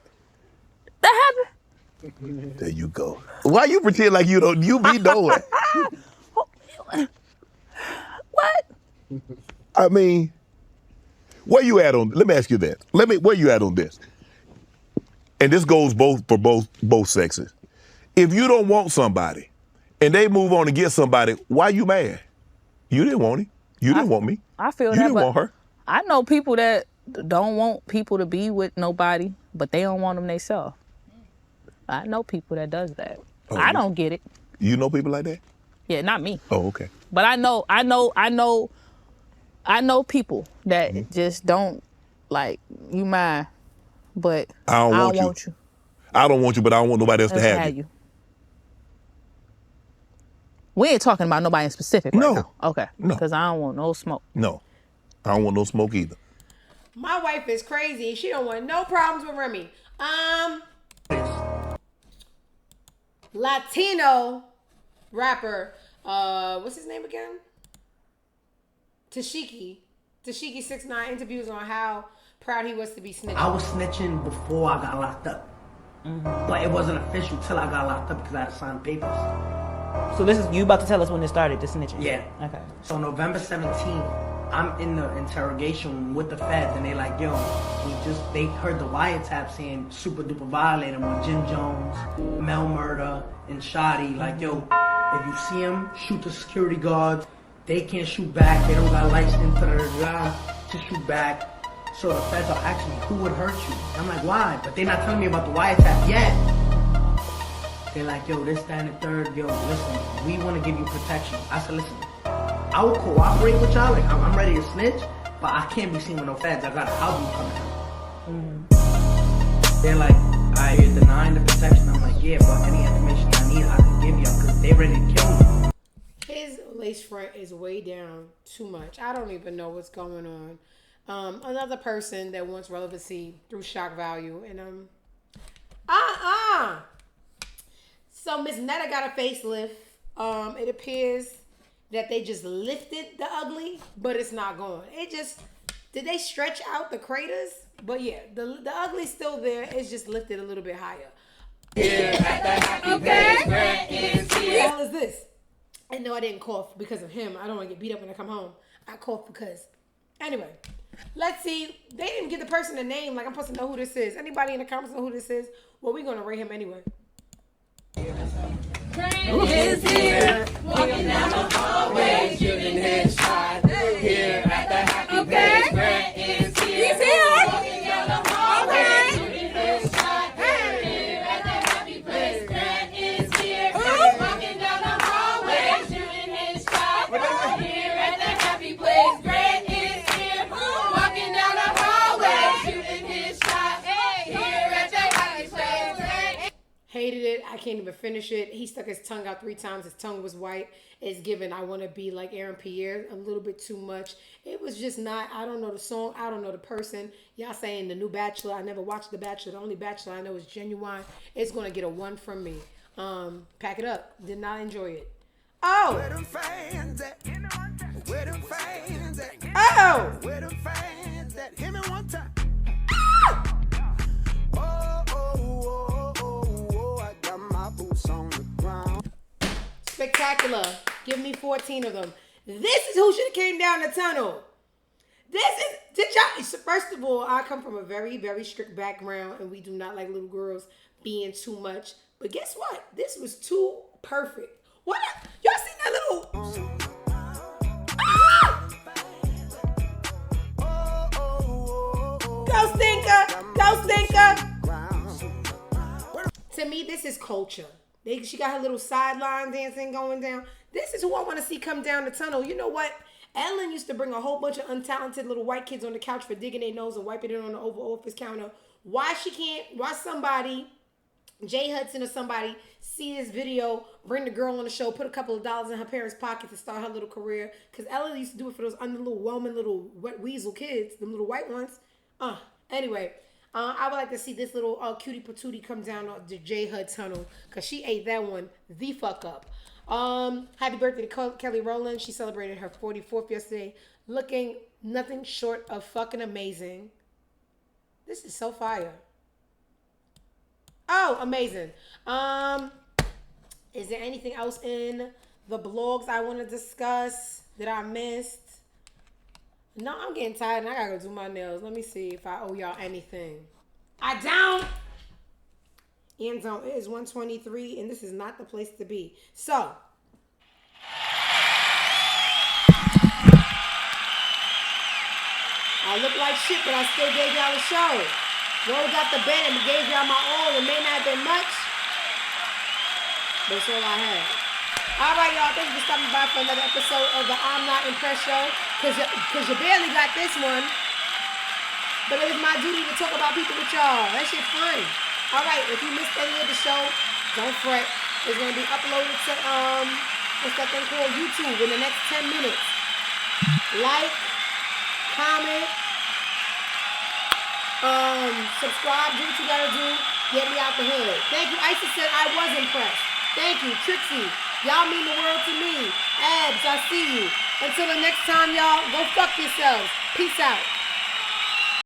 That happened. There you go. Why you pretend like you don't? You be knowing. What? I mean, where you at on? Let me ask you that. Where you at on this? And this goes for both sexes. If you don't want somebody, and they move on to get somebody, why you mad? You didn't want him. You didn't want me. I feel you that. didn't want her. I know people that don't want people to be with nobody, but they don't want them themselves. I know people that does that. Oh, I don't get it. You know people like that? Yeah, not me. Oh, okay. But I know people that just don't like you mine, but I don't want you. I don't want you, but I don't want nobody else to have you. We ain't talking about nobody in specific right now. Okay. No. Because I don't want no smoke. No. I don't want no smoke either. My wife is crazy. She don't want no problems with Remy. Latino rapper, what's his name again? Tashiki 6ix9ine interviews on how proud he was to be snitching. I was snitching before I got locked up. But it wasn't official till I got locked up because I had to sign papers. So this is, you about to tell us when it started, the snitching? Yeah. Okay. So November 17th, I'm in the interrogation room with the feds and they like, yo, they heard the wiretap saying super duper violate him with Jim Jones, Mel Murder, and Shoddy. Like, yo, if you see him, shoot the security guards. They can't shoot back. They don't got lights into their job to shoot back. So the feds are asking me, who would hurt you? I'm like, why? But they're not telling me about the wiretap yet. They're like, yo, this, that, and the third. Yo, listen, we want to give you protection. I said, listen, I will cooperate with y'all. Like, I'm ready to snitch, but I can't be seen with no feds. I got an album coming out. They're like, you're denying the protection. I'm like, yeah, but any information I need, I can give you because they ready to kill me. His lace front is way down too much. I don't even know what's going on. Another person that wants relevancy through shock value. And So Miss Netta got a facelift. It appears that they just lifted the ugly, but it's not going. Did they stretch out the craters? But yeah, the ugly's still there. It's just lifted a little bit higher. What the hell is this? And no, I didn't cough because of him. I don't want to get beat up when I come home. I coughed because, anyway, Let's see. They didn't give the person a name. Like, I'm supposed to know who this is. Anybody in the comments know who this is? Well, we're going to rate him anyway. Grant is here, walking down the hallway, shooting headshot here at the happy place. Grant is here, he's here, walking down the hallway, shooting headshot here at the happy place. Grant is here, walking down the hallway, shooting headshot here at the happy place. Grant is here, walking down the hallway, shooting headshot here at the happy place. Hated it. I can't even finish it. He stuck his tongue out 3 times. His tongue was white. It's given I want to be like Aaron Pierre a little bit too much. It was just not. I don't know the song. I don't know the person. Y'all saying the new Bachelor. I never watched The Bachelor. The only Bachelor I know is Genuine. It's going to get a 1 from me. Pack it up. Did not enjoy it. Oh. Where them fans at? Where them fans at? Oh. Where them fans at? Him in one time. On the ground. Spectacular. Give me 14 of them. This is who should have came down the tunnel. Did y'all, first of all, I come from a very, very strict background and we do not like little girls being too much. But guess what? This was too perfect. What? Y'all seen that little... Ah! Go stinker! Go stinker! To me, this is culture. She got her little sideline dancing going down. This is who I want to see come down the tunnel. You know what? Ellen used to bring a whole bunch of untalented little white kids on the couch for digging their nose and wiping it on the Oval Office counter. Why somebody, Jay Hudson or somebody, see this video, bring the girl on the show, put a couple of dollars in her parents' pocket to start her little career? Because Ellen used to do it for those underwhelming little wet weasel kids, them little white ones. Anyway. I would like to see this little cutie patootie come down the J Hud tunnel because she ate that one the fuck up. Happy birthday to Kelly Rowland. She celebrated her 44th yesterday, looking nothing short of fucking amazing. This is so fire. Oh, amazing. Is there anything else in the blogs I want to discuss that I missed? No, I'm getting tired and I gotta go do my nails. Let me see if I owe y'all anything. I don't. End zone. It is 1:23 and this is not the place to be. So. I look like shit, but I still gave y'all a show. Rolled out the bed and gave y'all my all. It may not have been much, but it's all I had. All right, y'all. Thank you for stopping by for another episode of the I'm Not Impressed show. Because you barely got this one. But it is my duty to talk about people with y'all. That shit fun. All right, if you missed any of the show, don't fret. It's going to be uploaded to, what's that thing called? YouTube in the next 10 minutes. Like, comment, subscribe, do what you got to do. Get me out the hood. Thank you. Isis said I was impressed. Thank you. Trixie, y'all mean the world to me. Abs, I see you. Until the next time, y'all, go fuck yourselves. Peace out.